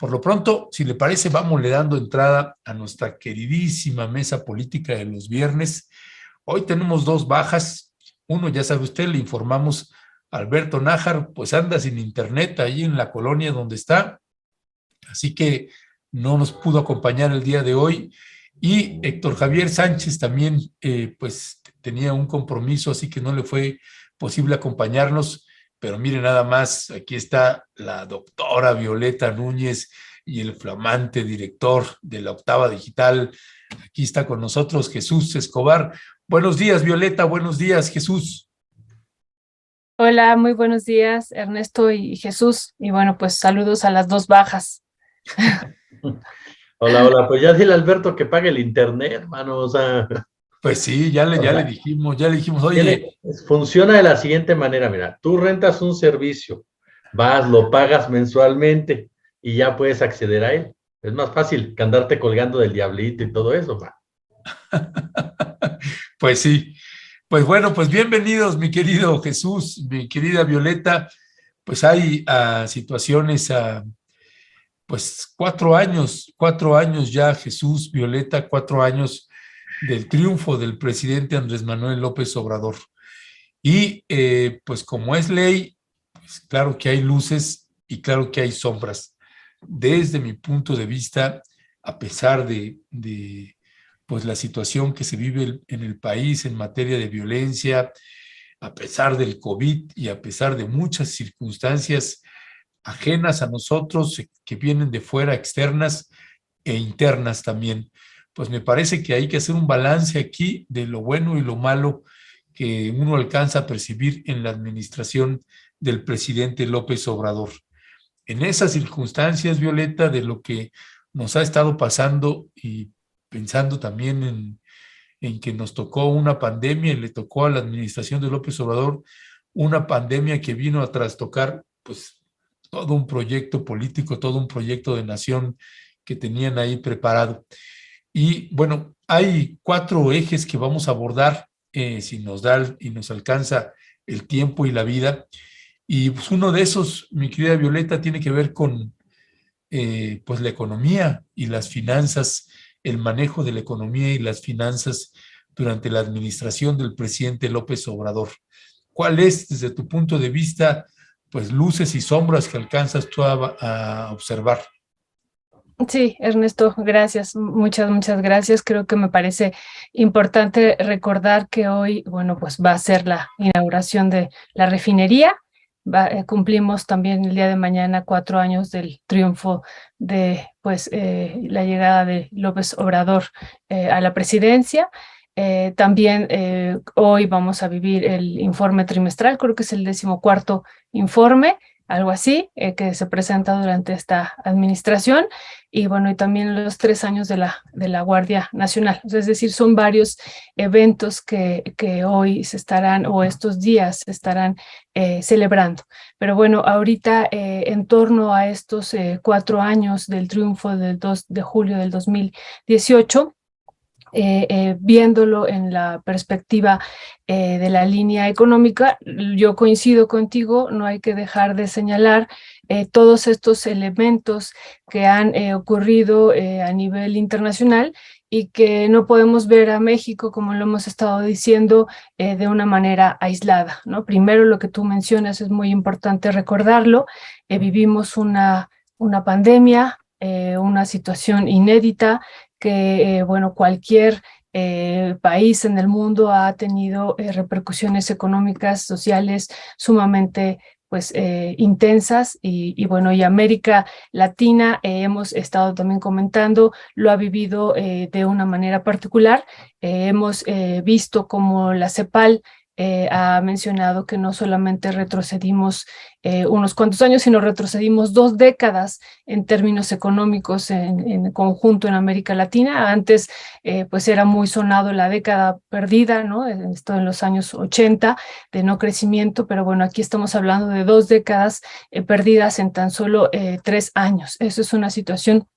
Por lo pronto, si le parece, vamos le dando entrada a nuestra queridísima mesa política de los viernes. Hoy tenemos dos bajas. Uno, ya sabe usted, le informamos, Alberto Nájar, pues anda sin internet ahí en la colonia donde está, así que no nos pudo acompañar el día de hoy. Y Héctor Javier Sánchez también, pues tenía un compromiso, así que no le fue posible acompañarnos. Pero mire nada más, aquí está la doctora Violeta Núñez y el flamante director de la Octava Digital. Aquí está con nosotros Jesús Escobar. Buenos días, Violeta. Buenos días, Jesús. Hola, muy buenos días, Ernesto y Jesús. Y bueno, pues saludos a las dos bajas. Hola, pues ya dile a Alberto que pague el internet, hermano, o sea. Pues sí, ya le dijimos, oye. Funciona de la siguiente manera, mira, tú rentas un servicio, vas, lo pagas mensualmente y ya puedes acceder a él. Es más fácil que andarte colgando del diablito y todo eso, va. Pues sí. Pues bueno, pues bienvenidos, mi querido Jesús, mi querida Violeta. Pues hay situaciones, pues 4 años ya, Jesús, Violeta, 4 años del triunfo del presidente Andrés Manuel López Obrador. Y pues como es ley, pues claro que hay luces y claro que hay sombras. Desde mi punto de vista, a pesar de pues la situación que se vive en el país en materia de violencia, a pesar del COVID y a pesar de muchas circunstancias ajenas a nosotros, que vienen de fuera, externas e internas también. Pues me parece que hay que hacer un balance aquí de lo bueno y lo malo que uno alcanza a percibir en la administración del presidente López Obrador. En esas circunstancias, Violeta, de lo que nos ha estado pasando y pensando también en que nos tocó una pandemia y le tocó a la administración de López Obrador una pandemia que vino a trastocar pues todo un proyecto político, todo un proyecto de nación que tenían ahí preparado. Y bueno, hay 4 ejes que vamos a abordar si nos da y nos alcanza el tiempo y la vida. Y pues uno de esos, mi querida Violeta, tiene que ver con pues la economía y las finanzas, el manejo de la economía y las finanzas durante la administración del presidente López Obrador. ¿Cuál es, desde tu punto de vista, pues luces y sombras que alcanzas tú a observar? Sí, Ernesto, gracias, muchas gracias. Creo que me parece importante recordar que hoy, bueno, pues va a ser la inauguración de la refinería. Cumplimos también el día de mañana 4 años del triunfo de, pues, la llegada de López Obrador a la presidencia. También hoy vamos a vivir el informe trimestral, creo que es el 14º informe, algo así, que se presenta durante esta administración. Y bueno, y también los 3 años de la Guardia Nacional. Es decir, son varios eventos que hoy se estarán, o estos días se estarán celebrando. Pero bueno, ahorita en torno a estos 4 años del triunfo del 2 de julio del 2018, viéndolo en la perspectiva de la línea económica, yo coincido contigo, no hay que dejar de señalar todos estos elementos que han ocurrido a nivel internacional y que no podemos ver a México, como lo hemos estado diciendo, de una manera aislada, ¿no? Primero, lo que tú mencionas es muy importante recordarlo, vivimos una pandemia, una situación inédita, que, bueno, cualquier país en el mundo ha tenido repercusiones económicas, sociales sumamente pues intensas y bueno, y América Latina, hemos estado también comentando, lo ha vivido de una manera particular. Hemos visto como la CEPAL ha mencionado que no solamente retrocedimos unos cuantos años, sino retrocedimos 2 décadas en términos económicos en conjunto en América Latina. Antes pues era muy sonado la década perdida, ¿no? Esto en los años 80 de no crecimiento, pero bueno, aquí estamos hablando de 2 décadas perdidas en tan solo 3 años. Eso es una situación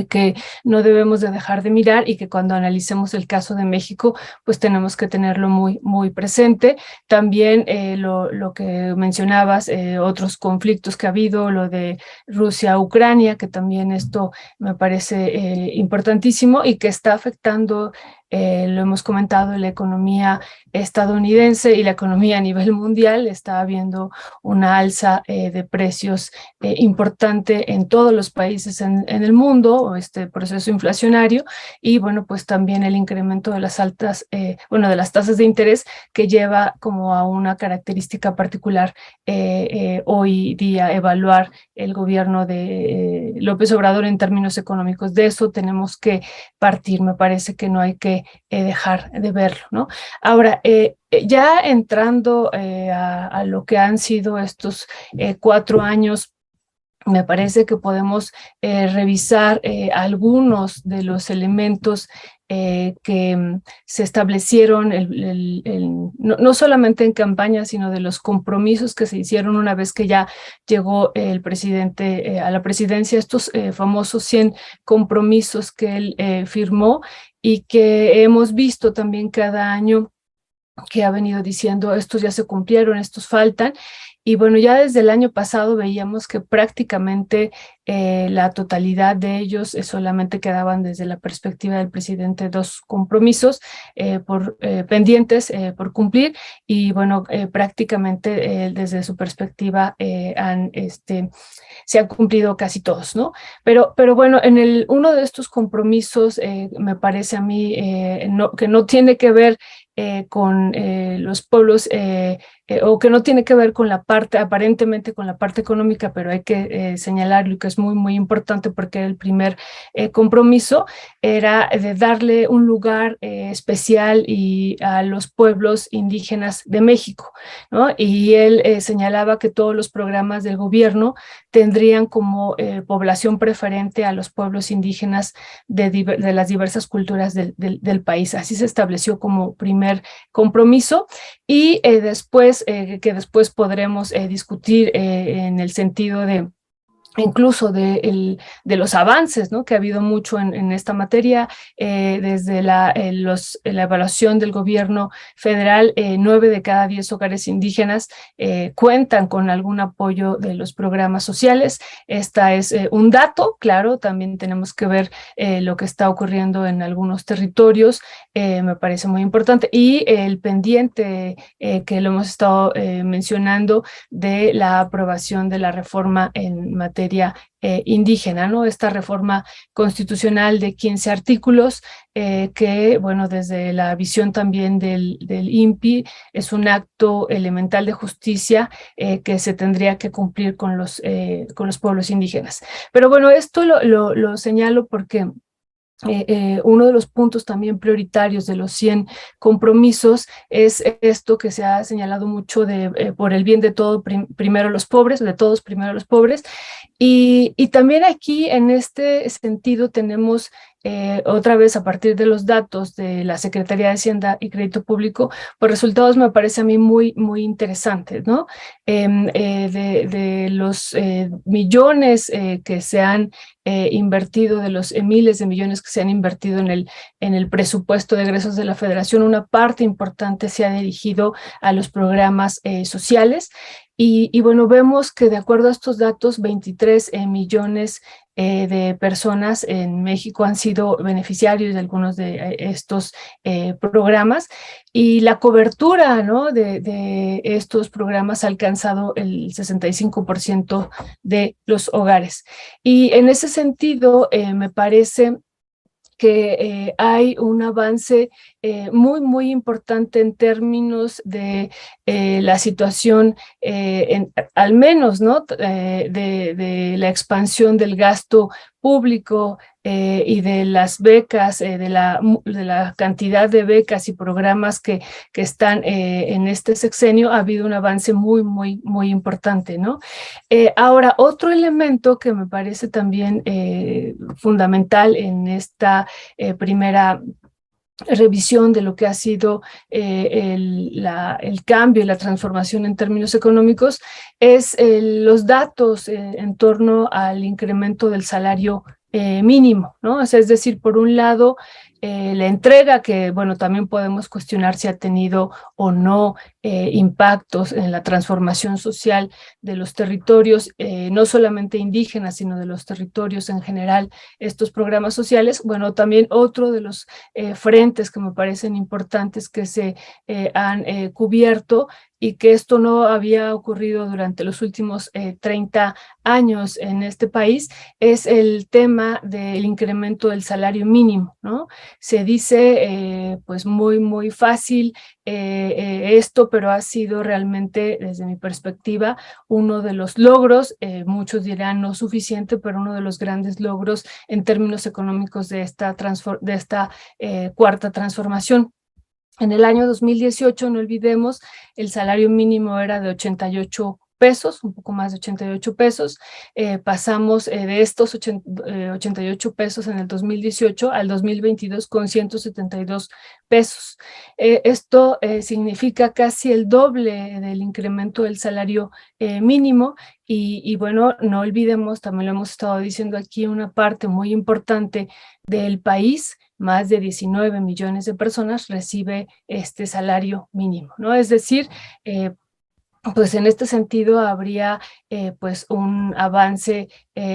que no debemos de dejar de mirar y que cuando analicemos el caso de México, pues tenemos que tenerlo muy, muy presente. También lo que mencionabas, otros conflictos que ha habido, lo de Rusia-Ucrania, que también esto me parece importantísimo y que está afectando, lo hemos comentado, la economía estadounidense y la economía a nivel mundial. Está habiendo una alza de precios importante en todos los países en el mundo, este proceso inflacionario, y bueno, pues también el incremento de las de las tasas de interés, que lleva como a una característica particular hoy día evaluar el gobierno de López Obrador en términos económicos. De eso tenemos que partir, me parece que no hay que dejar de verlo, ¿no? Ahora, ya entrando a lo que han sido estos 4 años, me parece que podemos revisar algunos de los elementos que se establecieron no solamente en campaña, sino de los compromisos que se hicieron una vez que ya llegó el presidente a la presidencia, estos famosos 100 compromisos que él firmó y que hemos visto también cada año que ha venido diciendo estos ya se cumplieron, estos faltan. Y bueno, ya desde el año pasado veíamos que prácticamente la totalidad de ellos solamente quedaban desde la perspectiva del presidente 2 compromisos pendientes por cumplir, y bueno, prácticamente desde su perspectiva se han cumplido casi todos, ¿no? Pero bueno, en uno de estos compromisos me parece a mí que no tiene que ver con los pueblos, o que no tiene que ver con la parte, aparentemente con la parte económica, pero hay que señalarlo, que es muy, muy importante porque el primer compromiso era de darle un lugar especial a los pueblos indígenas de México, ¿no? Y él señalaba que todos los programas del gobierno tendrían como población preferente a los pueblos indígenas de las diversas culturas del país. Así se estableció como primer compromiso, y después podremos discutir en el sentido de incluso de los avances, ¿no?, que ha habido mucho en esta materia, desde la evaluación del gobierno federal. 9 de cada 10 hogares indígenas cuentan con algún apoyo de los programas sociales. Esta es un dato, claro, también tenemos que ver lo que está ocurriendo en algunos territorios, me parece muy importante, y el pendiente que lo hemos estado mencionando de la aprobación de la reforma en materia indígena, ¿no? Esta reforma constitucional de 15 artículos que, bueno, desde la visión también del INPI, es un acto elemental de justicia que se tendría que cumplir con los pueblos indígenas. Pero bueno, esto lo señalo porque uno de los puntos también prioritarios de los 100 compromisos es esto que se ha señalado mucho de por el bien de todo primero los pobres, de todos primero los pobres, y también aquí en este sentido tenemos otra vez a partir de los datos de la Secretaría de Hacienda y Crédito Público, pues resultados me parece a mí muy, muy interesantes, ¿no? De los millones que se han invertido, de los miles de millones que se han invertido en el presupuesto de egresos de la Federación, una parte importante se ha dirigido a los programas sociales. Y bueno, vemos que de acuerdo a estos datos, 23 millones de personas en México han sido beneficiarios de algunos de estos programas, y la cobertura, ¿no?, de estos programas ha alcanzado el 65% de los hogares. Y en ese sentido, me parece que hay un avance muy, muy importante en términos de la situación, al menos, ¿no?, de la expansión del gasto público y de las becas, de la cantidad de becas y programas que están en este sexenio. Ha habido un avance muy, muy, muy importante, ¿no? Ahora, otro elemento que me parece también fundamental en esta primera revisión de lo que ha sido el cambio y la transformación en términos económicos es los datos en torno al incremento del salario mínimo, ¿no? O sea, es decir, por un lado, la entrega, que bueno, también podemos cuestionar si ha tenido o no impactos en la transformación social de los territorios, no solamente indígenas, sino de los territorios en general, estos programas sociales. Bueno, también otro de los frentes que me parecen importantes que se han cubierto, y que esto no había ocurrido durante los últimos 30 años en este país, es el tema del incremento del salario mínimo, ¿no? Se dice pues muy fácil esto, pero ha sido realmente, desde mi perspectiva, uno de los logros, muchos dirán no suficiente, pero uno de los grandes logros en términos económicos de esta cuarta transformación. En el año 2018, no olvidemos, el salario mínimo era de 88 pesos, un poco más de 88 pesos. Pasamos de estos 88 pesos en el 2018 al 2022 con 172 pesos. Esto significa casi el doble del incremento del salario mínimo. Y bueno, no olvidemos, también lo hemos estado diciendo aquí, una parte muy importante del país, más de 19 millones de personas, recibe este salario mínimo, ¿no? Es decir, pues en este sentido habría pues un avance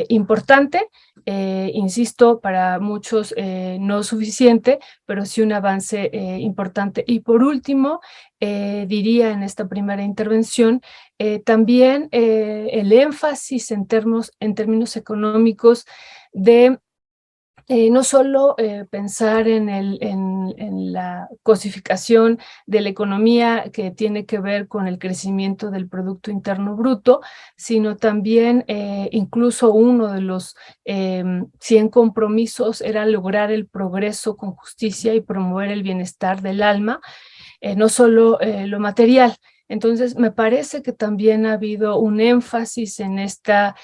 importante, insisto, para muchos no suficiente, pero sí un avance importante. Y por último, diría en esta primera intervención, también el énfasis en términos económicos de no solo pensar en la cosificación de la economía que tiene que ver con el crecimiento del Producto Interno Bruto, sino también incluso uno de los 100 compromisos era lograr el progreso con justicia y promover el bienestar del alma, no solo lo material. Entonces, me parece que también ha habido un énfasis en esta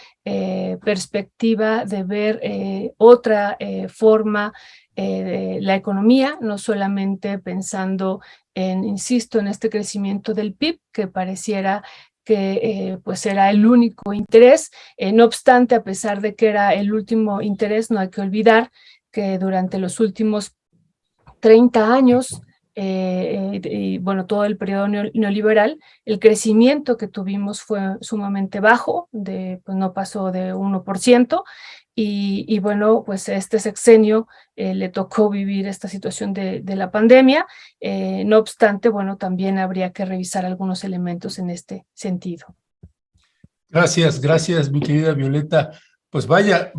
perspectiva de ver otra forma de la economía, no solamente pensando insisto, en este crecimiento del PIB, que pareciera que pues era el único interés. No obstante, a pesar de que era el último interés, no hay que olvidar que durante los últimos 30 años, y bueno, todo el periodo neoliberal, el crecimiento que tuvimos fue sumamente bajo, pues no pasó de 1%, y bueno, pues este sexenio le tocó vivir esta situación de la pandemia. No obstante, bueno, también habría que revisar algunos elementos en este sentido. Gracias, mi querida Violeta. Pues vaya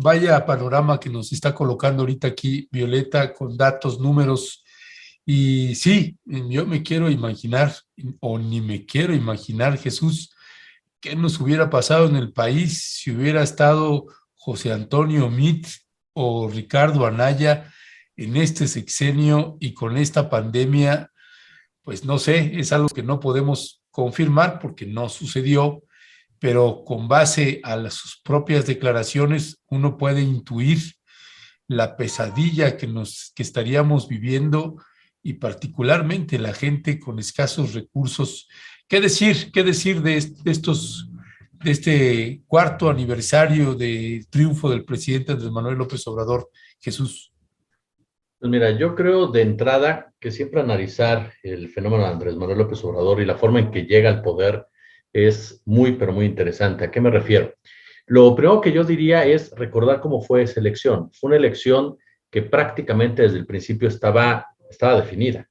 panorama que nos está colocando ahorita aquí Violeta, con datos, números. Y sí, yo me quiero imaginar, o ni me quiero imaginar, Jesús, qué nos hubiera pasado en el país si hubiera estado José Antonio Meade o Ricardo Anaya en este sexenio y con esta pandemia. Pues no sé, es algo que no podemos confirmar porque no sucedió, pero con base a sus propias declaraciones uno puede intuir la pesadilla que estaríamos viviendo, y particularmente la gente con escasos recursos. ¿Qué decir de este cuarto aniversario de triunfo del presidente Andrés Manuel López Obrador, Jesús? Pues mira, yo creo de entrada que siempre analizar el fenómeno de Andrés Manuel López Obrador y la forma en que llega al poder es muy, pero muy interesante. ¿A qué me refiero? Lo primero que yo diría es recordar cómo fue esa elección. Fue una elección que prácticamente desde el principio estaba definida.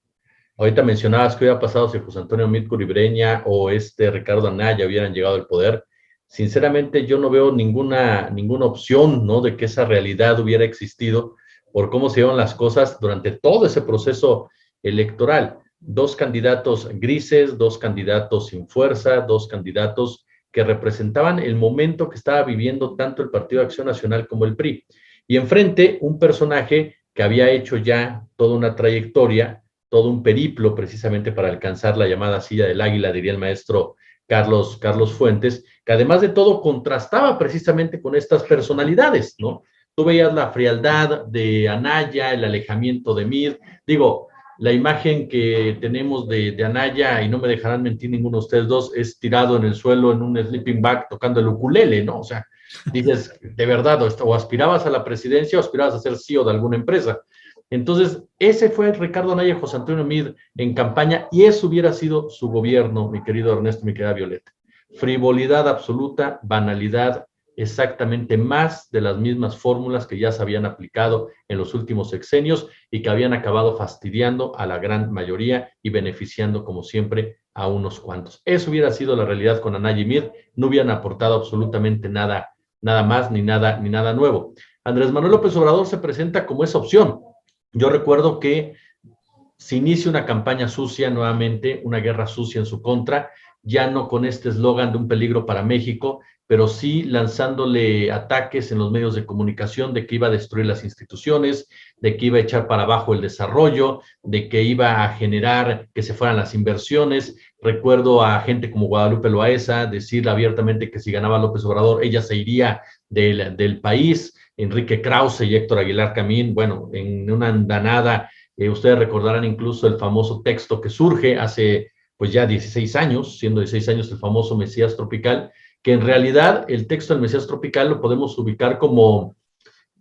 Ahorita mencionabas qué hubiera pasado si José Antonio Meade Curibreña o Ricardo Anaya hubieran llegado al poder. Sinceramente, yo no veo ninguna opción, ¿no?, de que esa realidad hubiera existido por cómo se dieron las cosas durante todo ese proceso electoral. Dos candidatos grises, dos candidatos sin fuerza, dos candidatos que representaban el momento que estaba viviendo tanto el Partido de Acción Nacional como el PRI. Y enfrente, un personaje que había hecho ya toda una trayectoria, todo un periplo precisamente para alcanzar la llamada silla del águila, diría el maestro Carlos Fuentes, que además de todo contrastaba precisamente con estas personalidades, ¿no? Tú veías la frialdad de Anaya, el alejamiento de Meade. Digo, la imagen que tenemos de Anaya, y no me dejarán mentir ninguno de ustedes dos, es tirado en el suelo en un sleeping bag tocando el ukulele, ¿no? O sea, Dices, de verdad, o aspirabas a la presidencia o aspirabas a ser CEO de alguna empresa. Entonces, ese fue Ricardo Anaya y José Antonio Meade en campaña, y eso hubiera sido su gobierno, mi querido Ernesto, mi querida Violeta. Frivolidad absoluta, banalidad, exactamente más de las mismas fórmulas que ya se habían aplicado en los últimos sexenios y que habían acabado fastidiando a la gran mayoría y beneficiando, como siempre, a unos cuantos. Eso hubiera sido la realidad con Anaya y Meade, no hubieran aportado absolutamente nada, nada más ni nada nuevo. Andrés Manuel López Obrador se presenta como esa opción. Yo recuerdo que se inicia una campaña sucia nuevamente, una guerra sucia en su contra, ya no con este eslogan de un peligro para México, pero sí lanzándole ataques en los medios de comunicación de que iba a destruir las instituciones, de que iba a echar para abajo el desarrollo, de que iba a generar que se fueran las inversiones. Recuerdo a gente como Guadalupe Loaesa decir abiertamente que si ganaba López Obrador, ella se iría del país. Enrique Krause y Héctor Aguilar Camín, bueno, en una andanada, ustedes recordarán incluso el famoso texto que surge hace pues ya 16 años, siendo 16 años el famoso Mesías Tropical, que en realidad el texto del Mesías Tropical lo podemos ubicar como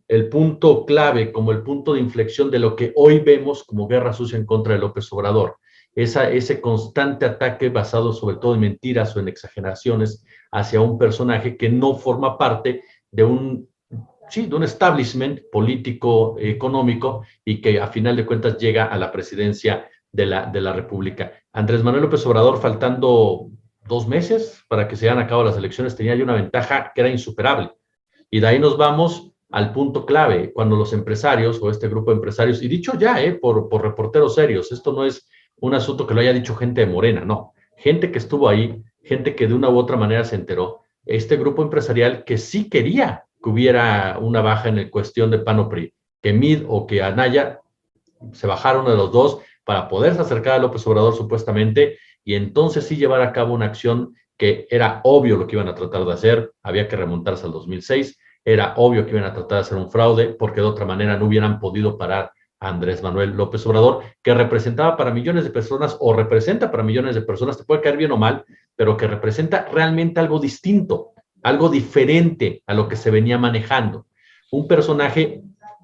el punto clave, como el punto de inflexión de lo que hoy vemos como guerra sucia en contra de López Obrador. Ese constante ataque basado sobre todo en mentiras o en exageraciones hacia un personaje que no forma parte de un establishment político, económico, y que a final de cuentas llega a la presidencia de la República. Andrés Manuel López Obrador, faltando 2 meses para que se lleven a cabo las elecciones, tenía ya una ventaja que era insuperable. Y de ahí nos vamos al punto clave, cuando los empresarios o este grupo de empresarios, y dicho ya por reporteros serios, esto no es un asunto que lo haya dicho gente de Morena, no, gente que estuvo ahí, gente que de una u otra manera se enteró, este grupo empresarial que sí quería que hubiera una baja en el cuestión de PAN o PRI, que Meade o que Anaya se bajaron de los dos para poderse acercar a López Obrador supuestamente, y entonces sí llevar a cabo una acción que era obvio lo que iban a tratar de hacer, había que remontarse al 2006, era obvio que iban a tratar de hacer un fraude, porque de otra manera no hubieran podido parar a Andrés Manuel López Obrador, que representaba para millones de personas, o representa para millones de personas, te puede caer bien o mal, pero que representa realmente algo distinto, algo diferente a lo que se venía manejando. Un personaje,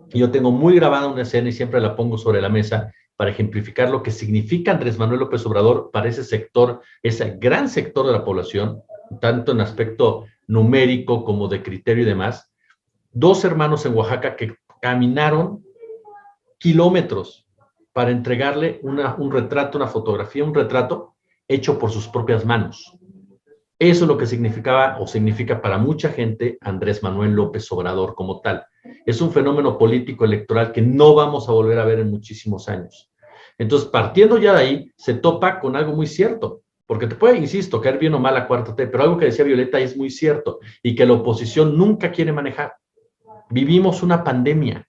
yo tengo muy grabada una escena y siempre la pongo sobre la mesa para ejemplificar lo que significa Andrés Manuel López Obrador para ese sector, ese gran sector de la población, tanto en aspecto numérico como de criterio y demás. 2 hermanos en Oaxaca que caminaron kilómetros para entregarle un retrato, una fotografía, un retrato hecho por sus propias manos. Eso es lo que significaba o significa para mucha gente Andrés Manuel López Obrador como tal. Es un fenómeno político electoral que no vamos a volver a ver en muchísimos años. Entonces, partiendo ya de ahí, se topa con algo muy cierto, porque te puede, insisto, caer bien o mal la 4T, pero algo que decía Violeta es muy cierto y que la oposición nunca quiere manejar. Vivimos una pandemia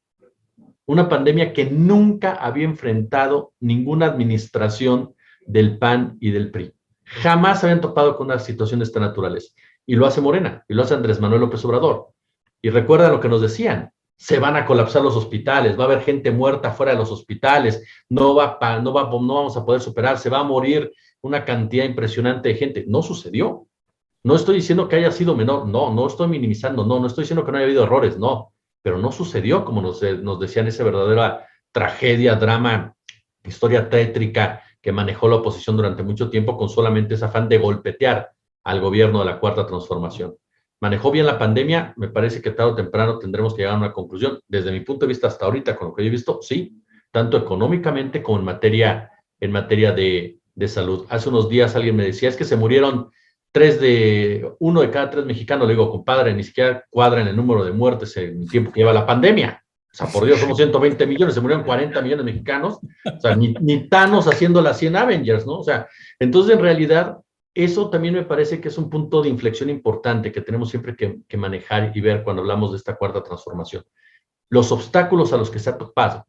que nunca había enfrentado ninguna administración del PAN y del PRI. Jamás habían topado con una situación de esta naturaleza. Y lo hace Morena, y lo hace Andrés Manuel López Obrador. Y recuerda lo que nos decían, se van a colapsar los hospitales, va a haber gente muerta fuera de los hospitales, no vamos a poder superar, se va a morir una cantidad impresionante de gente. No sucedió. No estoy diciendo que haya sido menor, no estoy minimizando, no estoy diciendo que no haya habido errores, no, pero no sucedió como nos decían, esa verdadera tragedia, drama, historia tétrica que manejó la oposición durante mucho tiempo con solamente ese afán de golpetear al gobierno de la Cuarta Transformación. ¿Manejó bien la pandemia? Me parece que tarde o temprano tendremos que llegar a una conclusión. Desde mi punto de vista hasta ahorita, con lo que yo he visto, sí, tanto económicamente como en materia de salud. Hace unos días alguien me decía, es que se murieron 1 de cada 3 mexicanos. Le digo, compadre, ni siquiera cuadra en el número de muertes en el tiempo que lleva la pandemia. O sea, por Dios, somos 120 millones, se murieron 40 millones de mexicanos. O sea, ni Thanos haciendo las 100 Avengers, ¿no? O sea, entonces en realidad eso también me parece que es un punto de inflexión importante que tenemos siempre que manejar y ver cuando hablamos de esta cuarta transformación. Los obstáculos a los que se ha topado,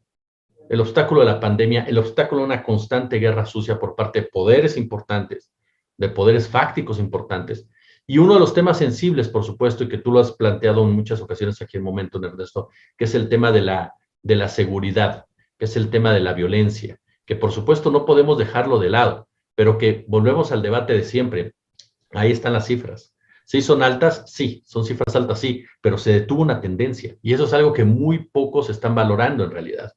el obstáculo de la pandemia, el obstáculo de una constante guerra sucia por parte de poderes importantes, de poderes fácticos importantes, y uno de los temas sensibles, por supuesto, y que tú lo has planteado en muchas ocasiones aquí en Momento, Ernesto, que es el tema de la seguridad, que es el tema de la violencia, que por supuesto no podemos dejarlo de lado, pero que volvemos al debate de siempre. Ahí están las cifras. ¿Sí son altas? Sí, son cifras altas, sí, pero se detuvo una tendencia y eso es algo que muy pocos están valorando en realidad.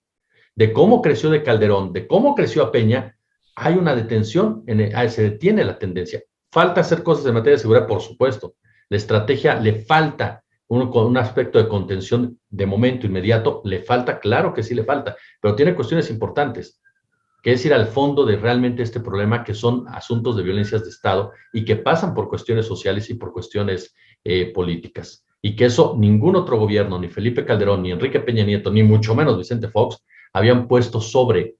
De cómo creció de Calderón, de cómo creció a Peña, hay una detención, se detiene la tendencia. Falta hacer cosas en materia de seguridad, por supuesto. La estrategia le falta un aspecto de contención de momento inmediato, le falta, claro que sí le falta, pero tiene cuestiones importantes, que es ir al fondo de realmente este problema, que son asuntos de violencias de Estado y que pasan por cuestiones sociales y por cuestiones políticas. Y que eso ningún otro gobierno, ni Felipe Calderón, ni Enrique Peña Nieto, ni mucho menos Vicente Fox, habían puesto sobre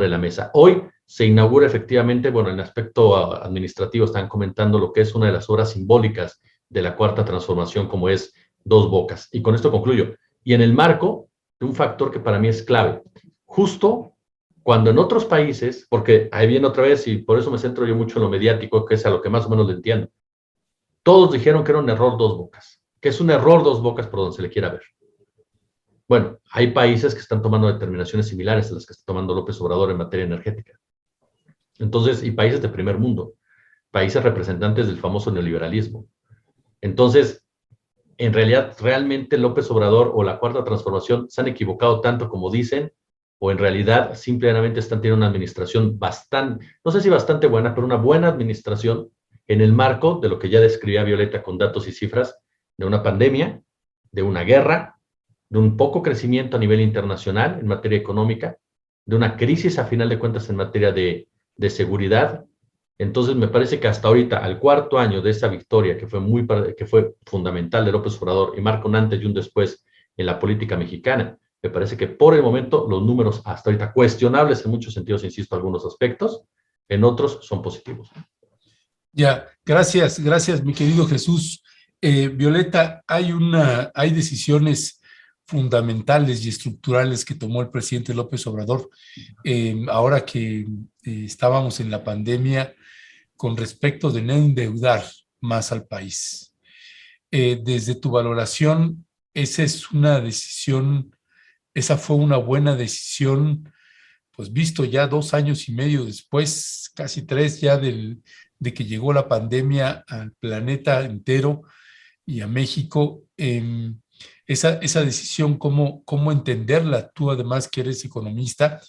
la mesa. Hoy se inaugura efectivamente, bueno, en el aspecto administrativo están comentando lo que es una de las obras simbólicas de la Cuarta Transformación, como es Dos Bocas. Y con esto concluyo. Y en el marco de un factor que para mí es clave, justo cuando en otros países, porque ahí viene otra vez, y por eso me centro yo mucho en lo mediático, que es a lo que más o menos le entiendo, todos dijeron que era un error Dos Bocas, que es un error Dos Bocas por donde se le quiera ver. Bueno, hay países que están tomando determinaciones similares a las que está tomando López Obrador en materia energética. Entonces, y países de primer mundo, países representantes del famoso neoliberalismo. Entonces, en realidad, realmente López Obrador o la Cuarta Transformación se han equivocado tanto como dicen, o en realidad simplemente están teniendo una administración bastante, no sé si bastante buena, pero una buena administración en el marco de lo que ya describía Violeta con datos y cifras, de una pandemia, de una guerra, de un poco crecimiento a nivel internacional en materia económica, de una crisis a final de cuentas en materia de seguridad. Entonces me parece que hasta ahorita, al cuarto año de esa victoria que fue fundamental de López Obrador y marca un antes y un después en la política mexicana, me parece que por el momento los números hasta ahorita cuestionables en muchos sentidos, insisto, algunos aspectos, en otros son positivos. Ya, gracias, mi querido Jesús. Violeta, hay decisiones fundamentales y estructurales que tomó el presidente López Obrador ahora que estábamos en la pandemia con respecto de no endeudar más al país. Desde tu valoración, esa fue una buena decisión, pues visto ya 2 años y medio después, casi 3 ya de que llegó la pandemia al planeta entero y a México. Esa decisión, ¿cómo entenderla? Tú además que eres economista.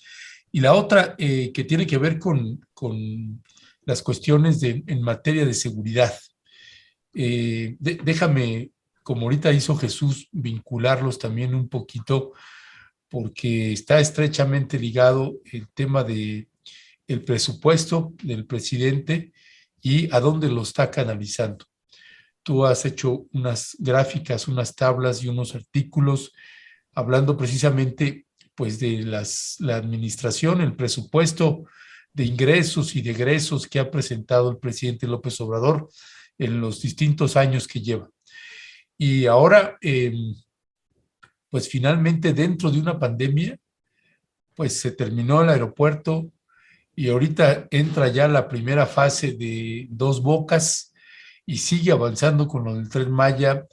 Y la otra que tiene que ver con las cuestiones en materia de seguridad. Déjame, como ahorita hizo Jesús, vincularlos también un poquito, porque está estrechamente ligado el tema de el presupuesto del presidente y a dónde lo está canalizando. Tú has hecho unas gráficas, unas tablas y unos artículos hablando precisamente pues de la administración, el presupuesto de ingresos y de egresos que ha presentado el presidente López Obrador en los distintos años que lleva. Y ahora, pues finalmente dentro de una pandemia, pues se terminó el aeropuerto y ahorita entra ya la primera fase de Dos Bocas y sigue avanzando con lo del Tren Maya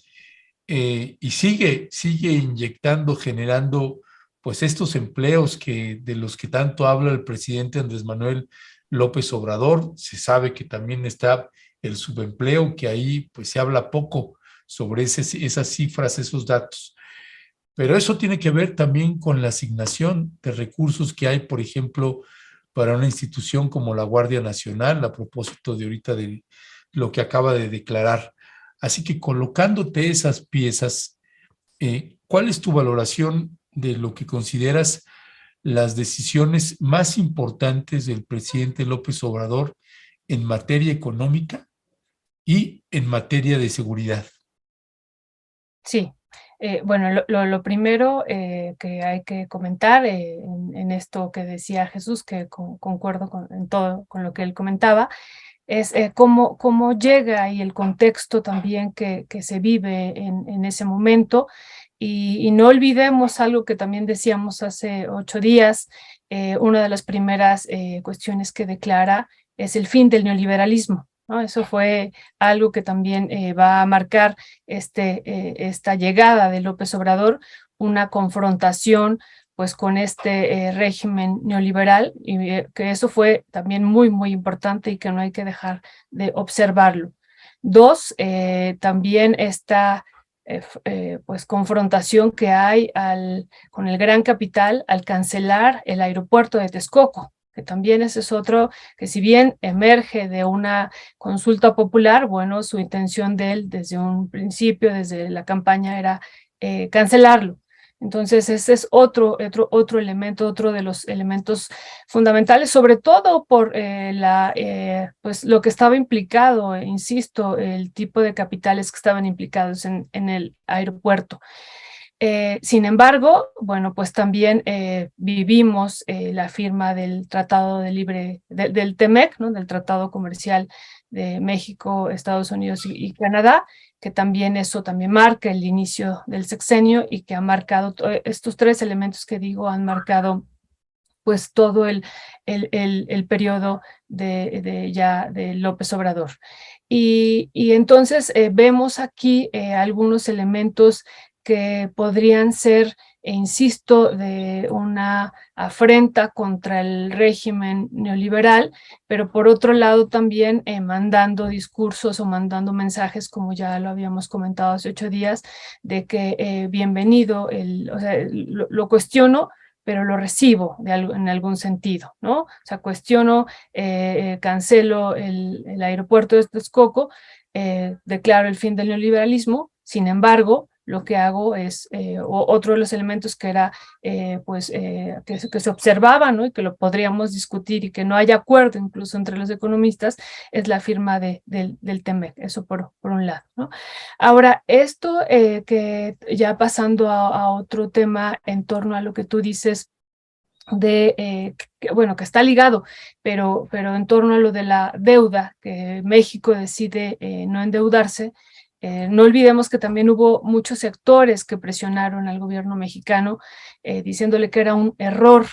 y sigue inyectando, generando pues estos empleos de los que tanto habla el presidente Andrés Manuel López Obrador. Se sabe que también está el subempleo, que ahí pues se habla poco sobre esas cifras, esos datos. Pero eso tiene que ver también con la asignación de recursos que hay, por ejemplo, para una institución como la Guardia Nacional, a propósito de ahorita de lo que acaba de declarar. Así que colocándote esas piezas, ¿cuál es tu valoración de lo que consideras las decisiones más importantes del presidente López Obrador en materia económica y en materia de seguridad? Sí, bueno, lo primero que hay que comentar en esto que decía Jesús, que concuerdo en todo con lo que él comentaba, es cómo llega y el contexto también que se vive en ese momento. Y no olvidemos algo que también decíamos hace 8 días, una de las primeras cuestiones que declara es el fin del neoliberalismo, ¿no? Eso fue algo que también va a marcar esta llegada de López Obrador, una confrontación pues con este régimen neoliberal, y que eso fue también muy, muy importante y que no hay que dejar de observarlo. Dos, también esta pues confrontación que hay con el gran capital al cancelar el aeropuerto de Texcoco, que también ese es otro que, si bien emerge de una consulta popular, bueno, su intención de él desde un principio, desde la campaña, era cancelarlo. Entonces, ese es otro elemento, otro de los elementos fundamentales, sobre todo por pues lo que estaba implicado, insisto, el tipo de capitales que estaban implicados en el aeropuerto. Sin embargo, bueno, pues también vivimos la firma del Tratado de Libre, del TEMEC, ¿no? Del Tratado Comercial de México, Estados Unidos y Canadá, que también eso también marca el inicio del sexenio y que ha marcado, estos tres elementos que digo, han marcado pues todo el periodo de López Obrador. Y entonces vemos aquí algunos elementos que podrían ser, insisto, de una afrenta contra el régimen neoliberal, pero por otro lado también mandando discursos o mandando mensajes, como ya lo habíamos comentado hace 8 días, de que bienvenido, o sea, lo cuestiono, pero lo recibo en algún sentido, ¿no? O sea, cuestiono, cancelo el aeropuerto de Texcoco, declaro el fin del neoliberalismo. Sin embargo, lo que hago es, otro de los elementos que era, pues, que se observaba, ¿no? Y que lo podríamos discutir y que no hay acuerdo incluso entre los economistas, es la firma del TEMEC, eso por un lado, ¿no? Ahora, esto que ya pasando a otro tema en torno a lo que tú dices, bueno, que está ligado, pero en torno a lo de la deuda, que México decide no endeudarse. No olvidemos que también hubo muchos sectores que presionaron al gobierno mexicano diciéndole que era un error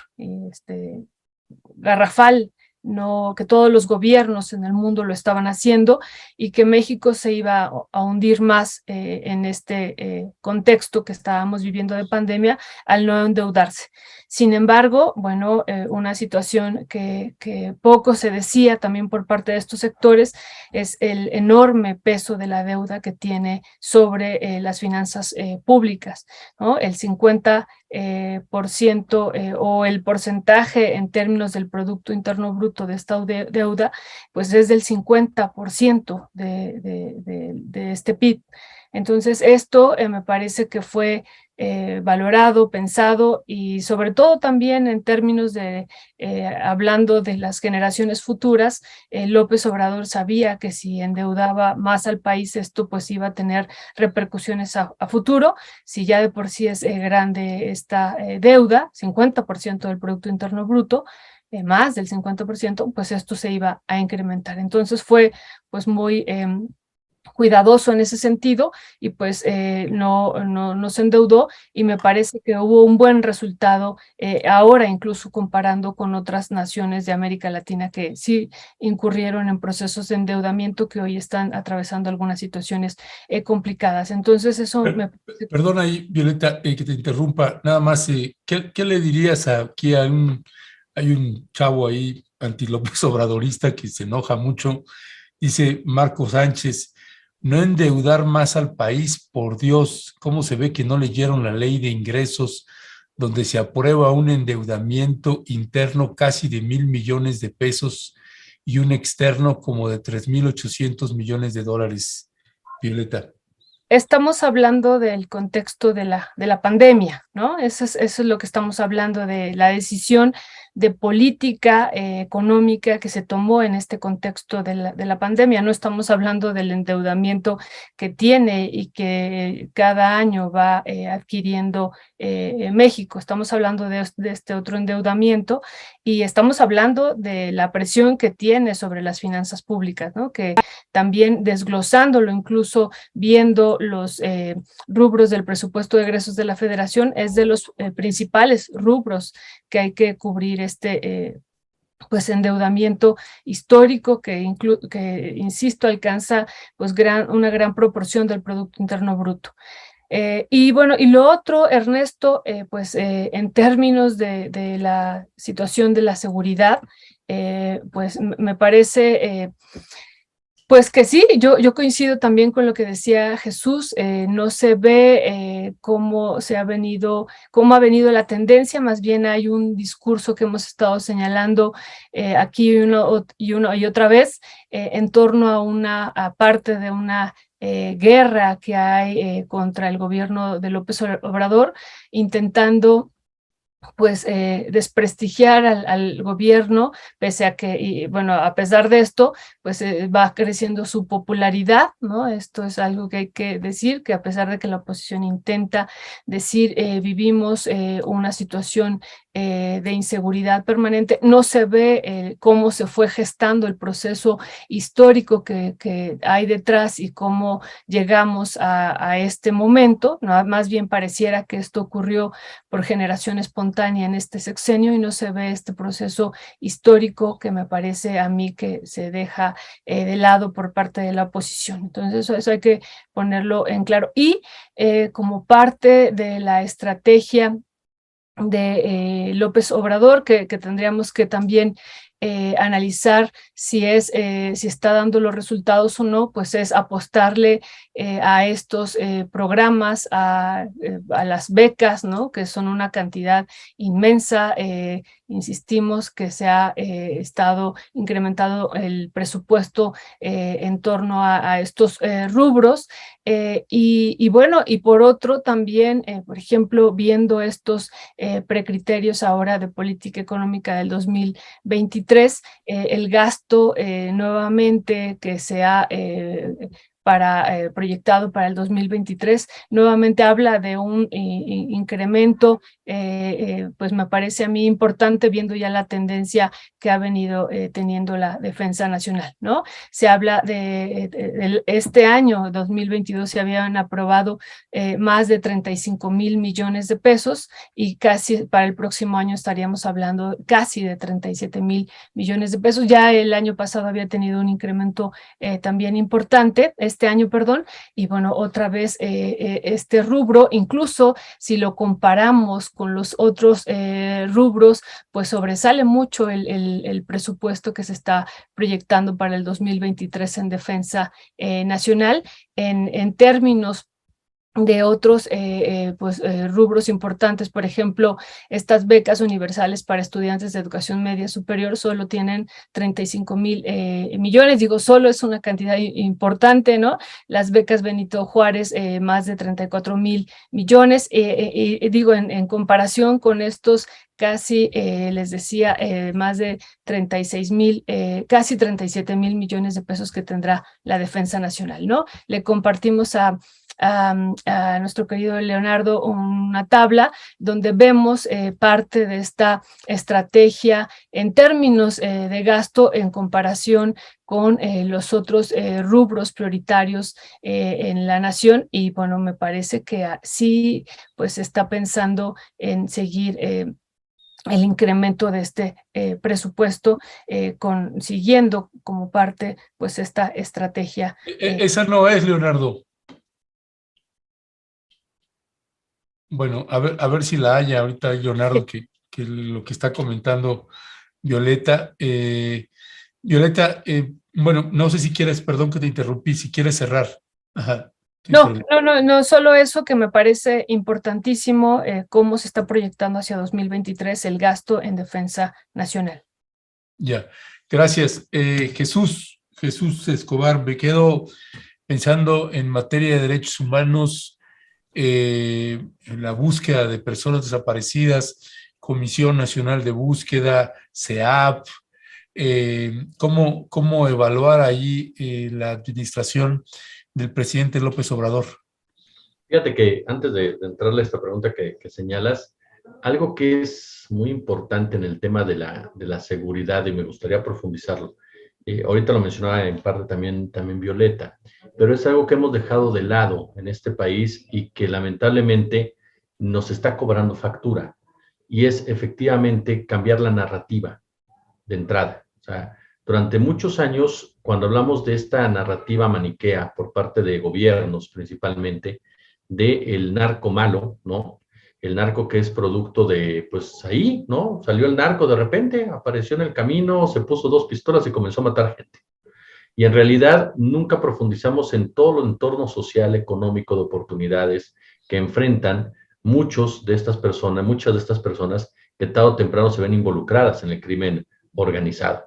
garrafal, no, que todos los gobiernos en el mundo lo estaban haciendo y que México se iba a hundir más en este contexto que estábamos viviendo de pandemia al no endeudarse. Sin embargo, bueno, una situación que poco se decía también por parte de estos sectores es el enorme peso de la deuda que tiene sobre las finanzas públicas, ¿no? El 50% o el porcentaje en términos del Producto Interno Bruto de esta deuda, pues es del 50% de este PIB. Entonces, esto me parece que fue valorado, pensado y sobre todo también en términos de, hablando de las generaciones futuras, López Obrador sabía que si endeudaba más al país, esto pues iba a tener repercusiones a futuro. Si ya de por sí es grande esta deuda, 50% del Producto Interno Bruto, más del 50%, pues esto se iba a incrementar. Entonces fue pues muy cuidadoso en ese sentido y pues no se endeudó y me parece que hubo un buen resultado ahora, incluso comparando con otras naciones de América Latina que sí incurrieron en procesos de endeudamiento, que hoy están atravesando algunas situaciones complicadas. Entonces eso me parece... Perdona ahí, Violeta, que te interrumpa. Nada más, ¿qué le dirías aquí a hay un chavo ahí anti López Obradorista que se enoja mucho? Dice Marco Sánchez: no endeudar más al país, por Dios, ¿cómo se ve que no leyeron la ley de ingresos donde se aprueba un endeudamiento interno casi de 1,000 millones de pesos y un externo como de 3,800 millones de dólares, Violeta? Estamos hablando del contexto de la pandemia, ¿no? Eso es lo que estamos hablando, de la decisión de política económica que se tomó en este contexto de la pandemia. No estamos hablando del endeudamiento que tiene y que cada año va adquiriendo México. Estamos hablando de este otro endeudamiento y estamos hablando de la presión que tiene sobre las finanzas públicas, ¿no? Que también desglosándolo, incluso viendo los rubros del presupuesto de egresos de la Federación, es de los principales rubros que hay que cubrir pues endeudamiento histórico que insisto, alcanza pues una gran proporción del Producto Interno Bruto. Y bueno, y lo otro, Ernesto, pues en términos de la situación de la seguridad, pues me parece Pues que sí, yo coincido también con lo que decía Jesús. No se ve cómo ha venido la tendencia. Más bien hay un discurso que hemos estado señalando aquí y otra vez en torno a a parte de una guerra que hay contra el gobierno de López Obrador, intentando pues desprestigiar al gobierno, pese a que, y, bueno, a pesar de esto, pues va creciendo su popularidad, ¿no? Esto es algo que hay que decir, que a pesar de que la oposición intenta decir vivimos una situación de inseguridad permanente, no se ve cómo se fue gestando el proceso histórico que hay detrás y cómo llegamos a este momento, ¿no? Más bien pareciera que esto ocurrió por generación espontánea en este sexenio y no se ve este proceso histórico que me parece a mí que se deja de lado por parte de la oposición. Entonces eso hay que ponerlo en claro. Y como parte de la estrategia de López Obrador, que tendríamos que también analizar si está dando los resultados o no, pues es apostarle a estos programas, a las becas, ¿no? Que son una cantidad inmensa. Insistimos que se ha estado incrementado el presupuesto en torno a estos rubros. Y bueno, y por otro también, por ejemplo, viendo estos precriterios ahora de política económica del 2023, el gasto nuevamente que se ha proyectado para el 2023, nuevamente habla de un incremento, pues me parece a mí importante, viendo ya la tendencia que ha venido teniendo la Defensa Nacional, ¿no? Se habla de este año, 2022, se habían aprobado más de 35,000 millones de pesos y casi para el próximo año estaríamos hablando casi de 37,000 millones de pesos. Ya el año pasado había tenido un incremento también importante, este año, perdón, y bueno, otra vez este rubro, incluso si lo comparamos con los otros rubros, pues sobresale mucho el presupuesto que se está proyectando para el 2023 en Defensa Nacional. En términos de otros rubros importantes, por ejemplo, estas becas universales para estudiantes de educación media superior solo tienen 35,000 millones, digo, solo es una cantidad importante, ¿no? Las becas Benito Juárez, más de 34,000 millones, digo, en comparación con estos casi, les decía, más de 36,000, casi 37,000 millones de pesos que tendrá la Defensa Nacional, ¿no? Le compartimos a nuestro querido Leonardo una tabla donde vemos parte de esta estrategia en términos de gasto en comparación con los otros rubros prioritarios en la nación, y bueno, me parece que sí, pues está pensando en seguir el incremento de este presupuesto, siguiendo como parte pues esta estrategia. Esa no es, Leonardo. Bueno, a ver si la haya ahorita, Leonardo, que lo que está comentando Violeta. Violeta, bueno, no sé si quieres, perdón que te interrumpí, si quieres cerrar. Ajá. No, solo eso, que me parece importantísimo cómo se está proyectando hacia 2023 el gasto en defensa nacional. Ya, gracias. Jesús Escobar, me quedo pensando en materia de derechos humanos, en la búsqueda de personas desaparecidas, Comisión Nacional de Búsqueda, CEAP, ¿cómo evaluar ahí la administración del presidente López Obrador? Fíjate que antes de entrarle a esta pregunta que señalas, algo que es muy importante en el tema de la seguridad, y me gustaría profundizarlo, ahorita lo mencionaba en parte también Violeta, pero es algo que hemos dejado de lado en este país y que lamentablemente nos está cobrando factura, y es efectivamente cambiar la narrativa de entrada. O sea, durante muchos años, cuando hablamos de esta narrativa maniquea por parte de gobiernos principalmente, del narco malo, ¿no? El narco que es producto de, pues ahí, ¿no? Salió el narco de repente, apareció en el camino, se puso 2 pistolas y comenzó a matar gente. Y en realidad nunca profundizamos en todo el entorno social, económico, de oportunidades que enfrentan muchas de estas personas que tarde o temprano se ven involucradas en el crimen organizado.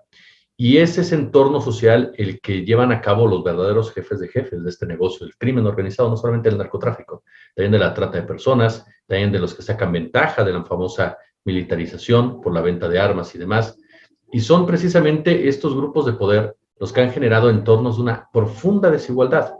Y es ese entorno social el que llevan a cabo los verdaderos jefes de este negocio, el crimen organizado, no solamente del narcotráfico, también de la trata de personas, también de los que sacan ventaja de la famosa militarización por la venta de armas y demás. Y son precisamente estos grupos de poder los que han generado entornos de una profunda desigualdad,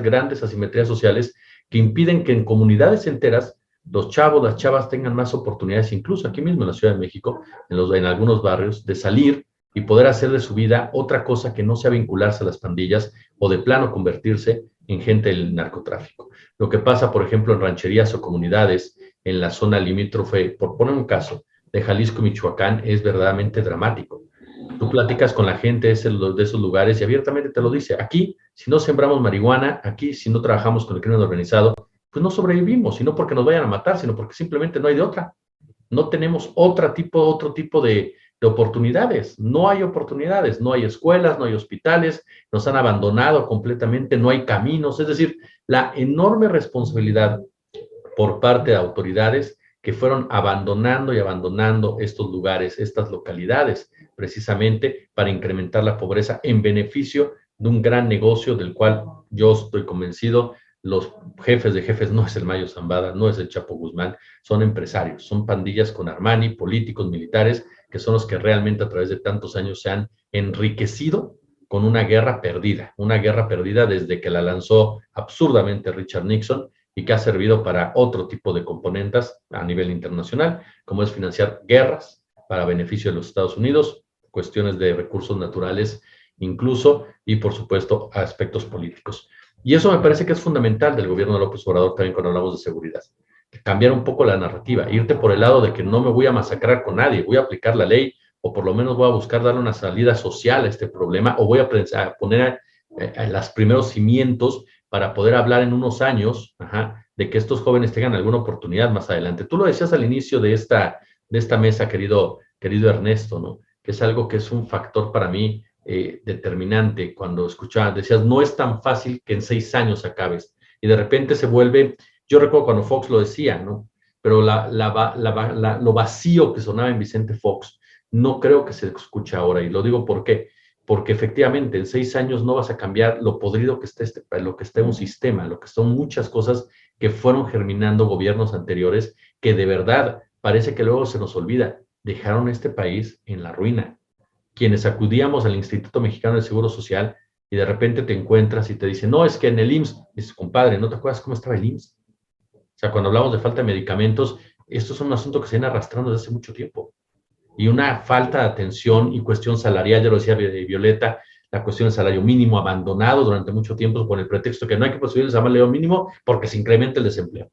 grandes asimetrías sociales que impiden que en comunidades enteras los chavos, las chavas tengan más oportunidades, incluso aquí mismo en la Ciudad de México, en algunos barrios, de salir y poder hacer de su vida otra cosa que no sea vincularse a las pandillas o de plano convertirse en gente del narcotráfico. Lo que pasa, por ejemplo, en rancherías o comunidades en la zona limítrofe, por poner un caso, de Jalisco, Michoacán, es verdaderamente dramático. Tú platicas con la gente de esos lugares y abiertamente te lo dice. Aquí, si no sembramos marihuana, aquí, si no trabajamos con el crimen organizado, pues no sobrevivimos, y no porque nos vayan a matar, sino porque simplemente no hay de otra. No tenemos otro tipo de oportunidades. No hay oportunidades, no hay escuelas, no hay hospitales, nos han abandonado completamente, no hay caminos. Es decir, la enorme responsabilidad por parte de autoridades que fueron abandonando y abandonando estos lugares, estas localidades, precisamente para incrementar la pobreza en beneficio de un gran negocio del cual yo estoy convencido los jefes de jefes no es el Mayo Zambada, no es el Chapo Guzmán, son empresarios, son pandillas con Armani, políticos, militares, que son los que realmente a través de tantos años se han enriquecido con una guerra perdida desde que la lanzó absurdamente Richard Nixon y que ha servido para otro tipo de componentes a nivel internacional, como es financiar guerras para beneficio de los Estados Unidos, cuestiones de recursos naturales incluso, y por supuesto aspectos políticos. Y eso me parece que es fundamental del gobierno de López Obrador también cuando hablamos de seguridad. Cambiar un poco la narrativa, irte por el lado de que no me voy a masacrar con nadie, voy a aplicar la ley o por lo menos voy a buscar darle una salida social a este problema o voy a poner los primeros cimientos para poder hablar en unos años de que estos jóvenes tengan alguna oportunidad más adelante. Tú lo decías al inicio de esta mesa, querido Ernesto, ¿no? Que es algo que es un factor para mí determinante. Cuando escuchabas, decías, no es tan fácil que en 6 años acabes. Y de repente se vuelve, yo recuerdo cuando Fox lo decía, ¿no? Pero lo vacío que sonaba en Vicente Fox, no creo que se escuche ahora. Y lo digo ¿por qué? Porque efectivamente en 6 años no vas a cambiar lo podrido que está lo que está un sistema, lo que son muchas cosas que fueron germinando gobiernos anteriores que de verdad parece que luego se nos olvida, dejaron este país en la ruina. Quienes acudíamos al Instituto Mexicano del Seguro Social y de repente te encuentras y te dicen, no, es que en el IMSS, dices, compadre, ¿no te acuerdas cómo estaba el IMSS? O sea, cuando hablamos de falta de medicamentos, esto es un asunto que se viene arrastrando desde hace mucho tiempo. Y una falta de atención y cuestión salarial, ya lo decía Violeta, la cuestión del salario mínimo abandonado durante mucho tiempo con el pretexto que no hay que percibir el salario mínimo porque se incrementa el desempleo.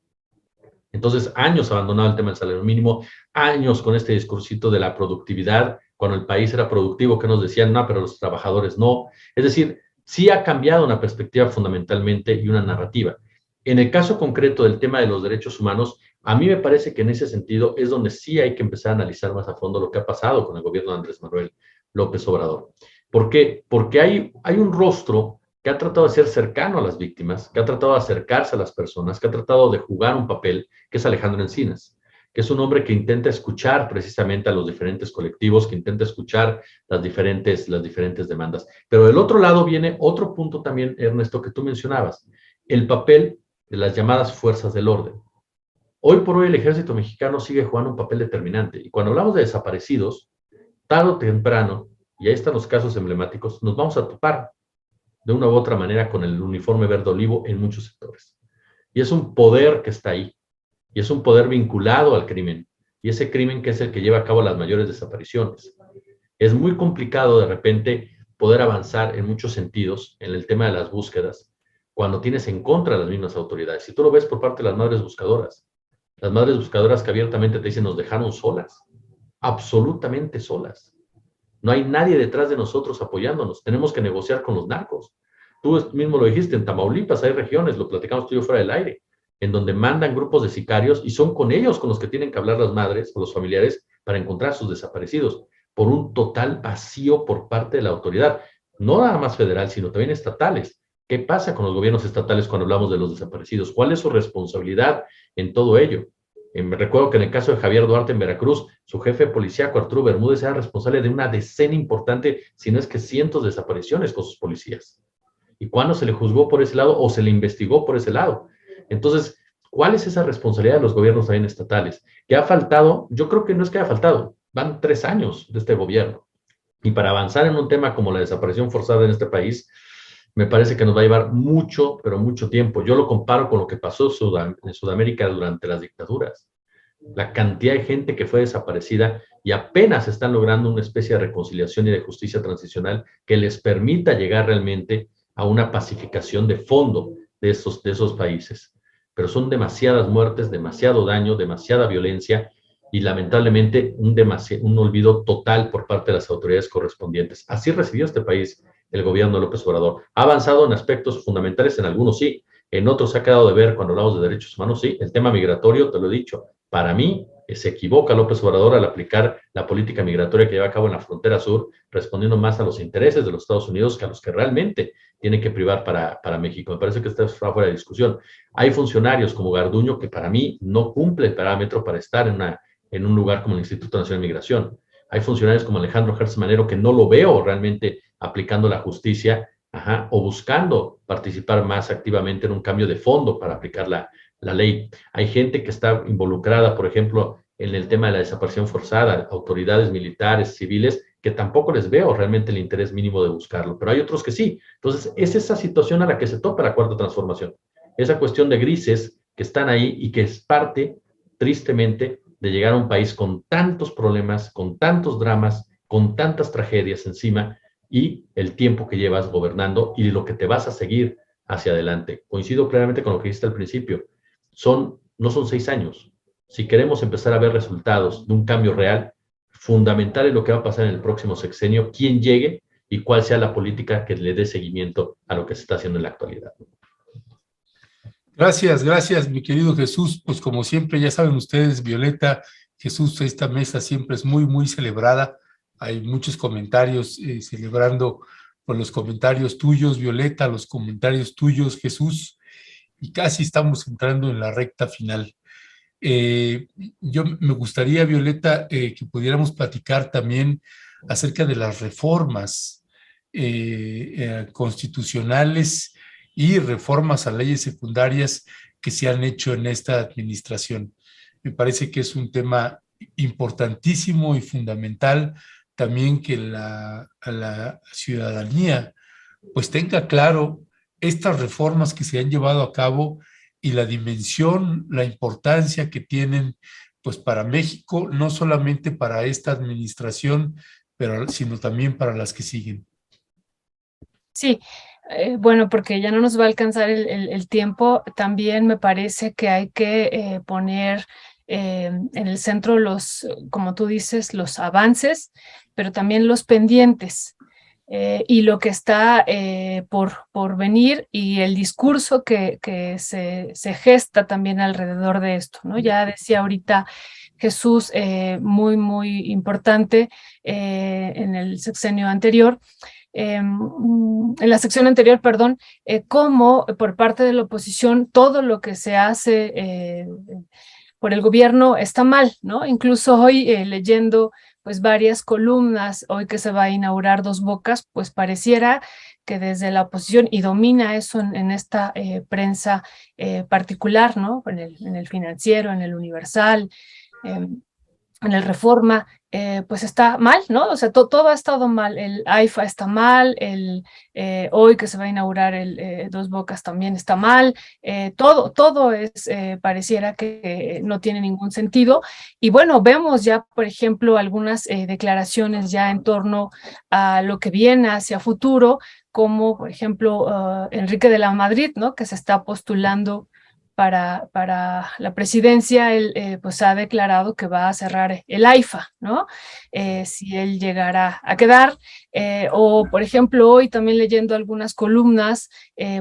Entonces, años abandonado el tema del salario mínimo, años con este discursito de la productividad, cuando el país era productivo, que nos decían, no, pero los trabajadores no. Es decir, sí ha cambiado una perspectiva fundamentalmente y una narrativa. En el caso concreto del tema de los derechos humanos, a mí me parece que en ese sentido es donde sí hay que empezar a analizar más a fondo lo que ha pasado con el gobierno de Andrés Manuel López Obrador. ¿Por qué? Porque hay un rostro que ha tratado de ser cercano a las víctimas, que ha tratado de acercarse a las personas, que ha tratado de jugar un papel, que es Alejandro Encinas, que es un hombre que intenta escuchar precisamente a los diferentes colectivos, que intenta escuchar las diferentes demandas. Pero del otro lado viene otro punto también, Ernesto, que tú mencionabas, el papel de las llamadas fuerzas del orden. Hoy por hoy el ejército mexicano sigue jugando un papel determinante, y cuando hablamos de desaparecidos, tarde o temprano, y ahí están los casos emblemáticos, nos vamos a topar de una u otra manera con el uniforme verde olivo en muchos sectores. Y es un poder que está ahí, y es un poder vinculado al crimen, y ese crimen que es el que lleva a cabo las mayores desapariciones. Es muy complicado de repente poder avanzar en muchos sentidos en el tema de las búsquedas cuando tienes en contra de las mismas autoridades. Si tú lo ves por parte de las madres buscadoras que abiertamente te dicen nos dejaron solas, absolutamente solas. No hay nadie detrás de nosotros apoyándonos. Tenemos que negociar con los narcos. Tú mismo lo dijiste, en Tamaulipas hay regiones, lo platicamos tú y yo fuera del aire, en donde mandan grupos de sicarios y son con ellos con los que tienen que hablar las madres o los familiares para encontrar a sus desaparecidos, por un total vacío por parte de la autoridad. no nada más federal, sino también estatales. ¿Qué pasa con los gobiernos estatales cuando hablamos de los desaparecidos? ¿Cuál es su responsabilidad en todo ello? Me recuerdo que en el caso de Javier Duarte en Veracruz, su jefe policíaco, Arturo Bermúdez, era responsable de una decena importante, si no es que cientos de desapariciones con sus policías. ¿Y cuándo se le juzgó por ese lado o se le investigó por ese lado? Entonces, ¿cuál es esa responsabilidad de los gobiernos también estatales? ¿Qué ha faltado? Yo creo que no es que haya faltado, van 3 años de este gobierno. Y para avanzar en un tema como la desaparición forzada en este país, me parece que nos va a llevar mucho, pero mucho tiempo. Yo lo comparo con lo que pasó en Sudamérica durante las dictaduras. La cantidad de gente que fue desaparecida y apenas están logrando una especie de reconciliación y de justicia transicional que les permita llegar realmente a una pacificación de fondo de esos países. Pero son demasiadas muertes, demasiado daño, demasiada violencia y lamentablemente un olvido total por parte de las autoridades correspondientes. Así recibió este país el gobierno de López Obrador. Ha avanzado en aspectos fundamentales, en algunos sí, en otros se ha quedado de ver cuando hablamos de derechos humanos, sí. El tema migratorio, te lo he dicho, para mí se equivoca López Obrador al aplicar la política migratoria que lleva a cabo en la frontera sur, respondiendo más a los intereses de los Estados Unidos que a los que realmente tiene que privar para México. Me parece que esto está fuera de discusión. Hay funcionarios como Garduño que para mí no cumple el parámetro para estar en un lugar como el Instituto Nacional de Migración. Hay funcionarios como Alejandro Gertz Manero que no lo veo realmente aplicando la justicia, o buscando participar más activamente en un cambio de fondo para aplicar la ley. Hay gente que está involucrada, por ejemplo, en el tema de la desaparición forzada, autoridades militares, civiles, que tampoco les veo realmente el interés mínimo de buscarlo, pero hay otros que sí. Entonces, es esa situación a la que se topa la cuarta transformación, esa cuestión de grises que están ahí y que es parte, tristemente, de llegar a un país con tantos problemas, con tantos dramas, con tantas tragedias encima y el tiempo que llevas gobernando y lo que te vas a seguir hacia adelante. Coincido plenamente con lo que dijiste al principio. No son 6 años. Si queremos empezar a ver resultados de un cambio real, fundamental es lo que va a pasar en el próximo sexenio, quién llegue y cuál sea la política que le dé seguimiento a lo que se está haciendo en la actualidad. Gracias, gracias, mi querido Jesús. Pues como siempre, ya saben ustedes, Violeta, Jesús, esta mesa siempre es muy, muy celebrada. Hay muchos comentarios celebrando por los comentarios tuyos, Violeta, los comentarios tuyos, Jesús, y casi estamos entrando en la recta final. Yo me gustaría, Violeta, que pudiéramos platicar también acerca de las reformas constitucionales y reformas a leyes secundarias que se han hecho en esta administración. Me parece que es un tema importantísimo y fundamental también que la ciudadanía pues tenga claro estas reformas que se han llevado a cabo y la dimensión, la importancia que tienen pues para México, no solamente para esta administración, sino también para las que siguen. Sí, bueno, porque ya no nos va a alcanzar el tiempo, también me parece que hay que poner en el centro como tú dices, los avances, pero también los pendientes. Y lo que está por venir y el discurso que se gesta también alrededor de esto, ¿no? Ya decía ahorita Jesús, muy, muy importante en el sexenio anterior, en la sección anterior, perdón, cómo por parte de la oposición todo lo que se hace por el gobierno está mal, ¿no? Incluso hoy leyendo pues varias columnas, hoy que se va a inaugurar Dos Bocas, pues pareciera que desde la oposición, y domina eso en esta prensa particular, ¿no? En el Financiero, en el Universal, en el Reforma, pues está mal, ¿no? O sea, todo ha estado mal. El AIFA está mal, hoy que se va a inaugurar el Dos Bocas también está mal. Todo pareciera que no tiene ningún sentido. Y bueno, vemos ya, por ejemplo, algunas declaraciones ya en torno a lo que viene hacia futuro, como por ejemplo Enrique de la Madrid, ¿no? Que se está postulando para la presidencia, él pues ha declarado que va a cerrar el AIFA, ¿no? Si él llegara a quedar, o por ejemplo hoy también leyendo algunas columnas,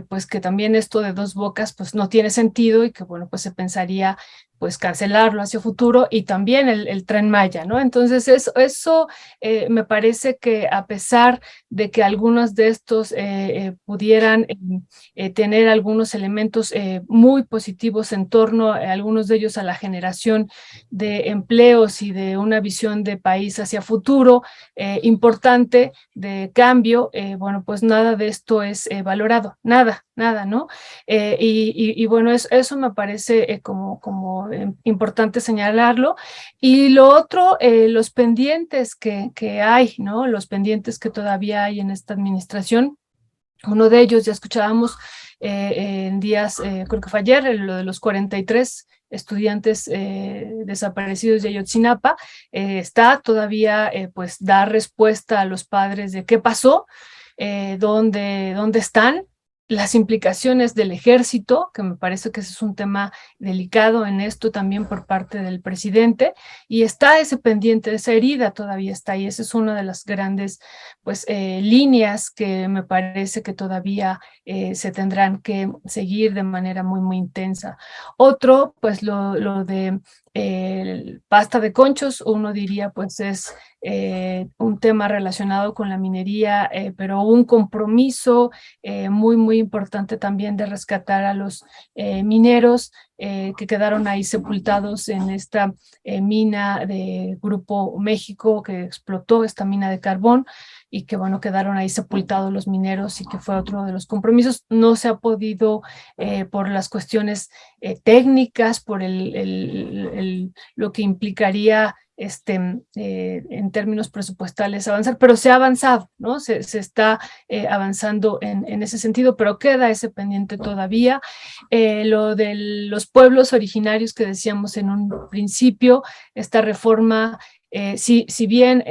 pues que también esto de Dos Bocas pues no tiene sentido y que bueno, pues se pensaría pues cancelarlo hacia futuro, y también el Tren Maya, ¿no? Entonces eso me parece que a pesar de que algunos de estos pudieran tener algunos elementos muy positivos en torno, algunos de ellos a la generación de empleos y de una visión de país hacia futuro importante, de cambio, bueno, pues nada de esto es valorado, nada, ¿no? Y bueno, eso me parece como importante señalarlo. Y lo otro, los pendientes que hay, ¿no? Los pendientes que todavía hay en esta administración. Uno de ellos, ya escuchábamos en días, creo que fue ayer, lo de los 43 estudiantes desaparecidos de Ayotzinapa, está todavía pues dar respuesta a los padres de qué pasó, dónde están, las implicaciones del ejército, que me parece que ese es un tema delicado en esto también por parte del presidente, y está ese pendiente, esa herida todavía está ahí. Esa es una de las grandes pues líneas que me parece que todavía se tendrán que seguir de manera muy intensa. Otro, pues lo de pasta de conchos, uno diría pues es un tema relacionado con la minería, pero un compromiso muy importante también de rescatar a los mineros que quedaron ahí sepultados en esta mina de Grupo México, que explotó esta mina de carbón, y que bueno, quedaron ahí sepultados los mineros, y que fue otro de los compromisos. No se ha podido por las cuestiones técnicas, por lo que implicaría en términos presupuestales avanzar, pero se ha avanzado, ¿no? Se está avanzando en ese sentido, pero queda ese pendiente todavía. Lo de los pueblos originarios que decíamos en un principio, esta reforma, si bien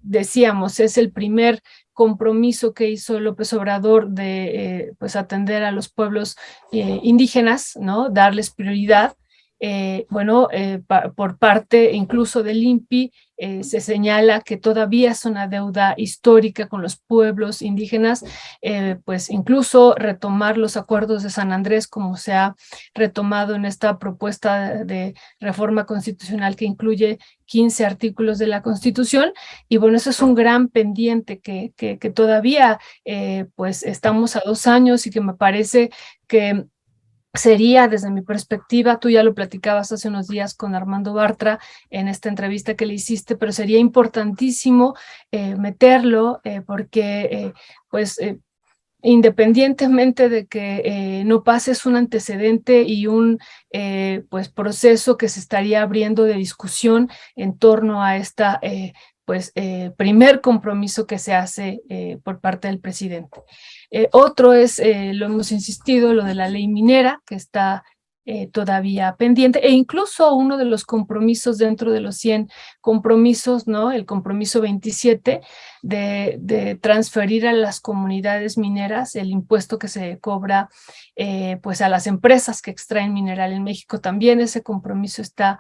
decíamos es el primer compromiso que hizo López Obrador de pues atender a los pueblos indígenas, ¿no? Darles prioridad. Bueno, por parte incluso del INPI se señala que todavía es una deuda histórica con los pueblos indígenas, pues incluso retomar los acuerdos de San Andrés, como se ha retomado en esta propuesta de reforma constitucional que incluye 15 artículos de la Constitución. Y bueno, eso es un gran pendiente que todavía pues estamos a 2 años, y que me parece que sería, desde mi perspectiva, tú ya lo platicabas hace unos días con Armando Bartra en esta entrevista que le hiciste, pero sería importantísimo meterlo porque pues independientemente de que no pases un antecedente y un pues proceso que se estaría abriendo de discusión en torno a esta pues primer compromiso que se hace por parte del presidente. Otro es, lo hemos insistido, lo de la ley minera, que está todavía pendiente, e incluso uno de los compromisos dentro de los 100 compromisos, ¿no? El compromiso 27 de transferir a las comunidades mineras el impuesto que se cobra pues a las empresas que extraen mineral en México. También ese compromiso está,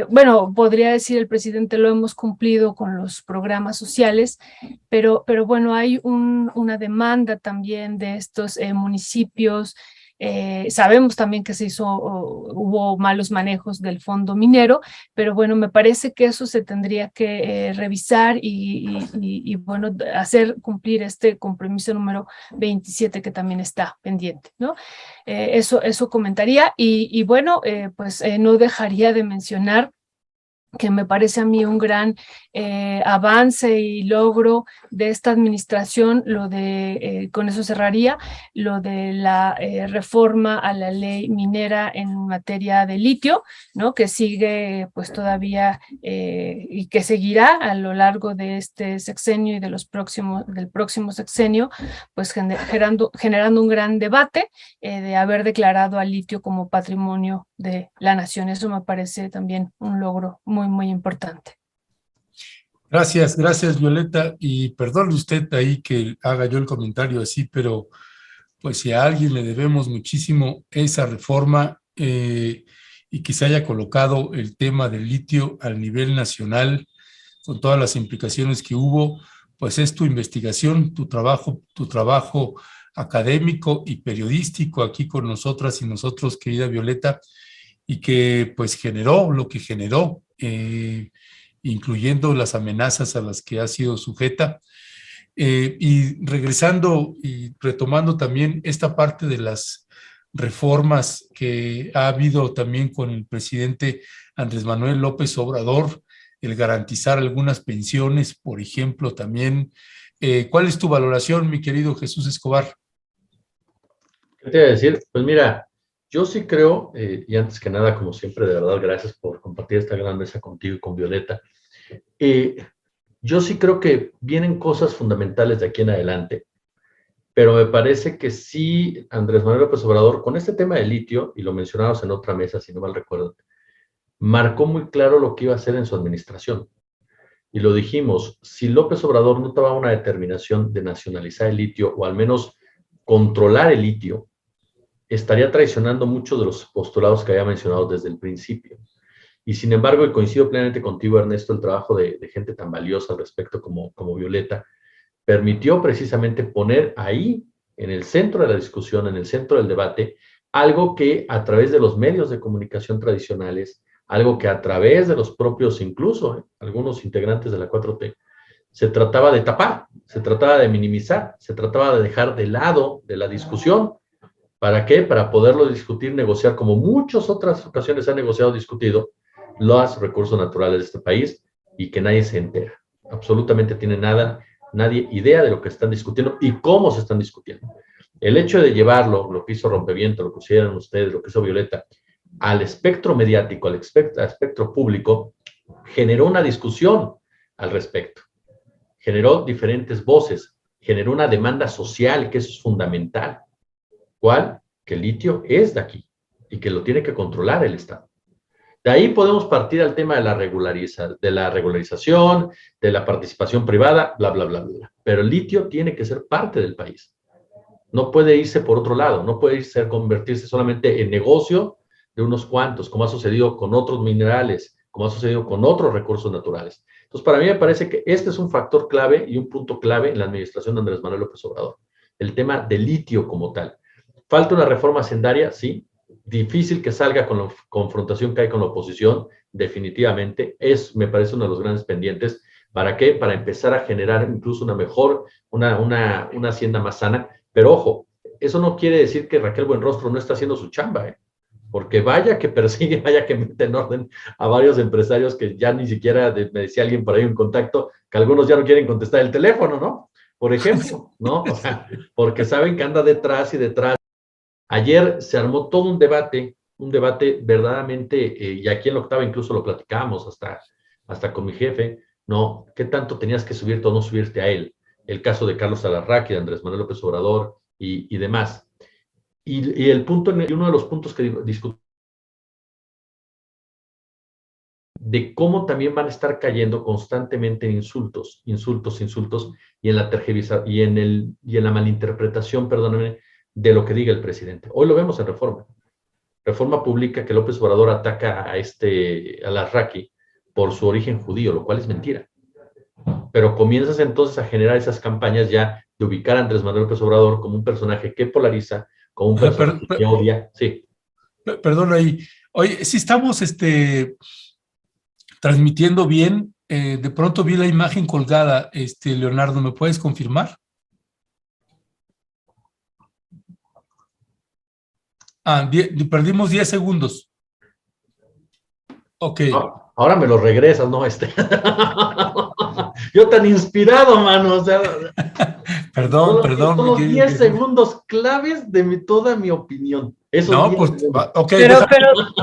bueno, podría decir el presidente, lo hemos cumplido con los programas sociales, pero bueno, hay una demanda también de estos municipios. Sabemos también que hubo malos manejos del fondo minero, pero bueno, me parece que eso se tendría que revisar y bueno, hacer cumplir este compromiso número 27 que también está pendiente, ¿no? Eso comentaría, y bueno, pues no dejaría de mencionar que me parece a mí un gran avance y logro de esta administración, lo de, con eso cerraría, lo de la reforma a la ley minera en materia de litio, ¿no? Que sigue pues todavía y que seguirá a lo largo de este sexenio y del próximo sexenio, pues generando un gran debate de haber declarado al litio como patrimonio de la nación. Eso me parece también un logro muy importante. Gracias, Violeta, y perdone usted ahí que haga yo el comentario así, pero pues si a alguien le debemos muchísimo esa reforma y que se haya colocado el tema del litio al nivel nacional, con todas las implicaciones que hubo, pues es tu investigación, tu trabajo académico y periodístico aquí con nosotras y nosotros, querida Violeta, y que pues generó lo que generó, incluyendo las amenazas a las que ha sido sujeta. Y regresando y retomando también esta parte de las reformas que ha habido también con el presidente Andrés Manuel López Obrador, el garantizar algunas pensiones, por ejemplo, también. ¿Cuál es tu valoración, mi querido Jesús Escobar? ¿Qué te iba a decir? Pues mira, yo sí creo, y antes que nada, como siempre, de verdad, gracias por compartir esta gran mesa contigo y con Violeta. Eh, yo sí creo que vienen cosas fundamentales de aquí en adelante, pero me parece que sí, Andrés Manuel López Obrador, con este tema del litio, y lo mencionamos en otra mesa, si no mal recuerdo, marcó muy claro lo que iba a hacer en su administración. Y lo dijimos, si López Obrador no tomaba una determinación de nacionalizar el litio, o al menos controlar el litio, estaría traicionando muchos de los postulados que había mencionado desde el principio. Y sin embargo, y coincido plenamente contigo, Ernesto, el trabajo de gente tan valiosa al respecto como Violeta, permitió precisamente poner ahí, en el centro de la discusión, en el centro del debate, algo que a través de los medios de comunicación tradicionales, algo que a través de los propios, incluso algunos integrantes de la 4T, se trataba de tapar, se trataba de minimizar, se trataba de dejar de lado de la discusión. ¿Para qué? Para poderlo discutir, negociar, como muchas otras ocasiones se ha negociado, discutido, los recursos naturales de este país y que nadie se entera. Absolutamente tiene nadie idea de lo que están discutiendo y cómo se están discutiendo. El hecho de llevarlo, lo que hizo Rompeviento, lo que hicieron ustedes, lo que hizo Violeta, al espectro mediático, al espectro público, generó una discusión al respecto. Generó diferentes voces, generó una demanda social, que eso es fundamental. ¿Cuál? Que el litio es de aquí y que lo tiene que controlar el Estado. De ahí podemos partir al tema de la regularización, de la participación privada, bla, bla, bla, bla. Pero el litio tiene que ser parte del país. No puede irse por otro lado, no puede convertirse solamente en negocio de unos cuantos, como ha sucedido con otros minerales, como ha sucedido con otros recursos naturales. Entonces, para mí me parece que este es un factor clave y un punto clave en la administración de Andrés Manuel López Obrador. El tema del litio como tal. ¿Falta una reforma hacendaria? Sí. Difícil que salga con la confrontación que hay con la oposición, definitivamente. Me parece uno de los grandes pendientes. ¿Para qué? Para empezar a generar incluso una hacienda más sana. Pero ojo, eso no quiere decir que Raquel Buenrostro no está haciendo su chamba, ¿eh? Porque vaya que persigue, vaya que mete en orden a varios empresarios que ya ni siquiera, me decía alguien por ahí en contacto, que algunos ya no quieren contestar el teléfono, ¿no? Por ejemplo, ¿no? O sea, porque saben que anda detrás y detrás. Ayer se armó todo un debate verdaderamente, y aquí en la octava incluso lo platicamos hasta con mi jefe, ¿no? ¿Qué tanto tenías que subirte o no subirte a él? El caso de Carlos Alarraqui, de Andrés Manuel López Obrador y demás. Y uno de los puntos que discutimos de cómo también van a estar cayendo constantemente en insultos, y en la malinterpretación, perdóname, de lo que diga el presidente. Hoy lo vemos en Reforma. Reforma publica que López Obrador ataca a Alarraqui por su origen judío, lo cual es mentira. Pero comienzas entonces a generar esas campañas ya de ubicar a Andrés Manuel López Obrador como un personaje que polariza, como un personaje que odia. Sí. Perdón ahí. Oye, si estamos transmitiendo bien, de pronto vi la imagen colgada, Leonardo, ¿me puedes confirmar? Perdimos 10 segundos. Ok. Ahora me lo regresas, ¿no? Yo tan inspirado, mano. O sea, perdón. Son los 10 segundos claves de toda mi opinión. No, pues, ok. Pero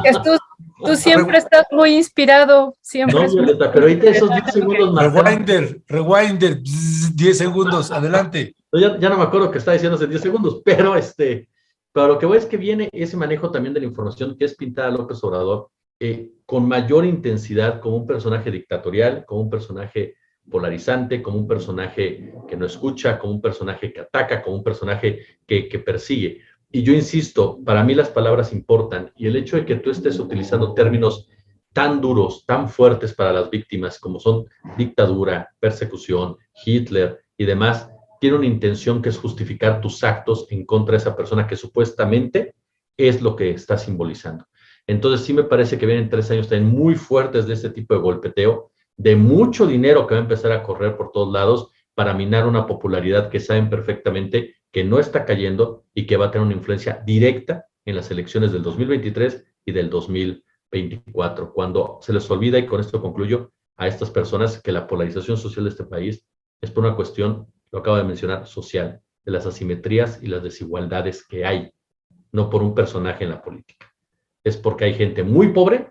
Jesús, tú siempre estás muy inspirado. Siempre. No, Violeta, pero ahorita esos 10 segundos marcaron. Rewinder, 10 segundos, adelante. Ya no me acuerdo qué está diciendo hace 10 segundos, pero lo que voy es que viene ese manejo también de la información que es pintada a López Obrador con mayor intensidad como un personaje dictatorial, como un personaje polarizante, como un personaje que no escucha, como un personaje que ataca, como un personaje que persigue. Y yo insisto, para mí las palabras importan, y el hecho de que tú estés utilizando términos tan duros, tan fuertes para las víctimas como son dictadura, persecución, Hitler y demás, tiene una intención que es justificar tus actos en contra de esa persona que supuestamente es lo que está simbolizando. Entonces sí me parece que vienen 3 años también muy fuertes de este tipo de golpeteo, de mucho dinero que va a empezar a correr por todos lados para minar una popularidad que saben perfectamente que no está cayendo y que va a tener una influencia directa en las elecciones del 2023 y del 2024, cuando se les olvida, y con esto concluyo, a estas personas que la polarización social de este país es por una cuestión, lo acabo de mencionar, social, de las asimetrías y las desigualdades que hay, no por un personaje en la política. Es porque hay gente muy pobre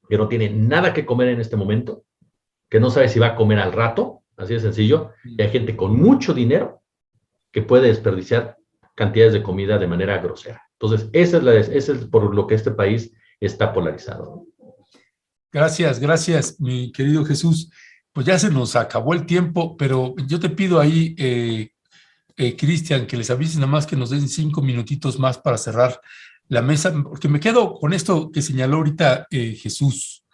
que no tiene nada que comer en este momento, que no sabe si va a comer al rato, así de sencillo, y hay gente con mucho dinero que puede desperdiciar cantidades de comida de manera grosera. Entonces, ese es por lo que este país está polarizado. Gracias, gracias, mi querido Jesús. Pues ya se nos acabó el tiempo, pero yo te pido ahí, Cristian, que les avises nada más que nos den 5 minutitos más para cerrar la mesa, porque me quedo con esto que señaló ahorita Jesús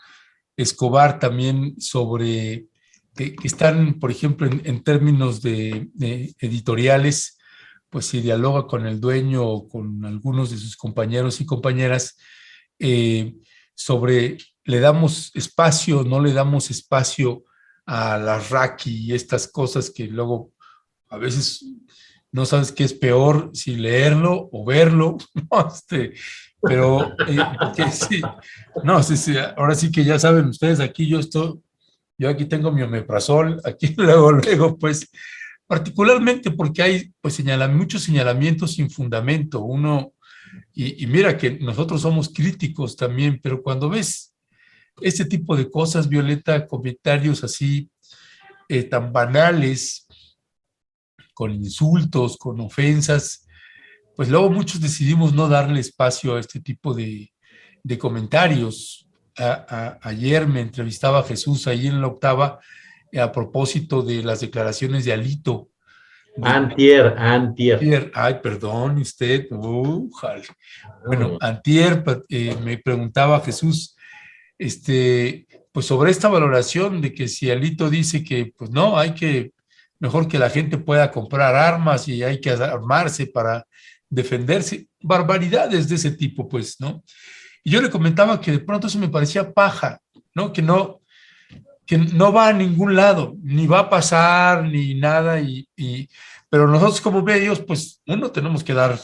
Escobar también sobre que están, por ejemplo, en términos de editoriales, pues si dialoga con el dueño o con algunos de sus compañeros y compañeras sobre le damos espacio, no le damos espacio a la Raki y estas cosas que luego a veces no sabes qué es peor, si leerlo o verlo, ¿no? Pero porque sí, no, sí, ahora sí que ya saben ustedes, aquí yo aquí tengo mi omeprazol, aquí luego, pues, particularmente porque hay pues muchos señalamientos sin fundamento, y mira que nosotros somos críticos también, pero cuando ves este tipo de cosas, Violeta, comentarios así tan banales, con insultos, con ofensas, pues luego muchos decidimos no darle espacio a este tipo de comentarios. Ayer me entrevistaba Jesús ahí en la octava a propósito de las declaraciones de Alito. Antier. Ay, perdón, usted. Bueno, antier me preguntaba Jesús, pues sobre esta valoración de que si Alito dice que, pues no, hay que, mejor que la gente pueda comprar armas y hay que armarse para defenderse, barbaridades de ese tipo, pues, ¿no? Y yo le comentaba que de pronto eso me parecía paja, ¿no? Que no va a ningún lado, ni va a pasar, ni nada, pero nosotros como medios, pues, uno tenemos que dar,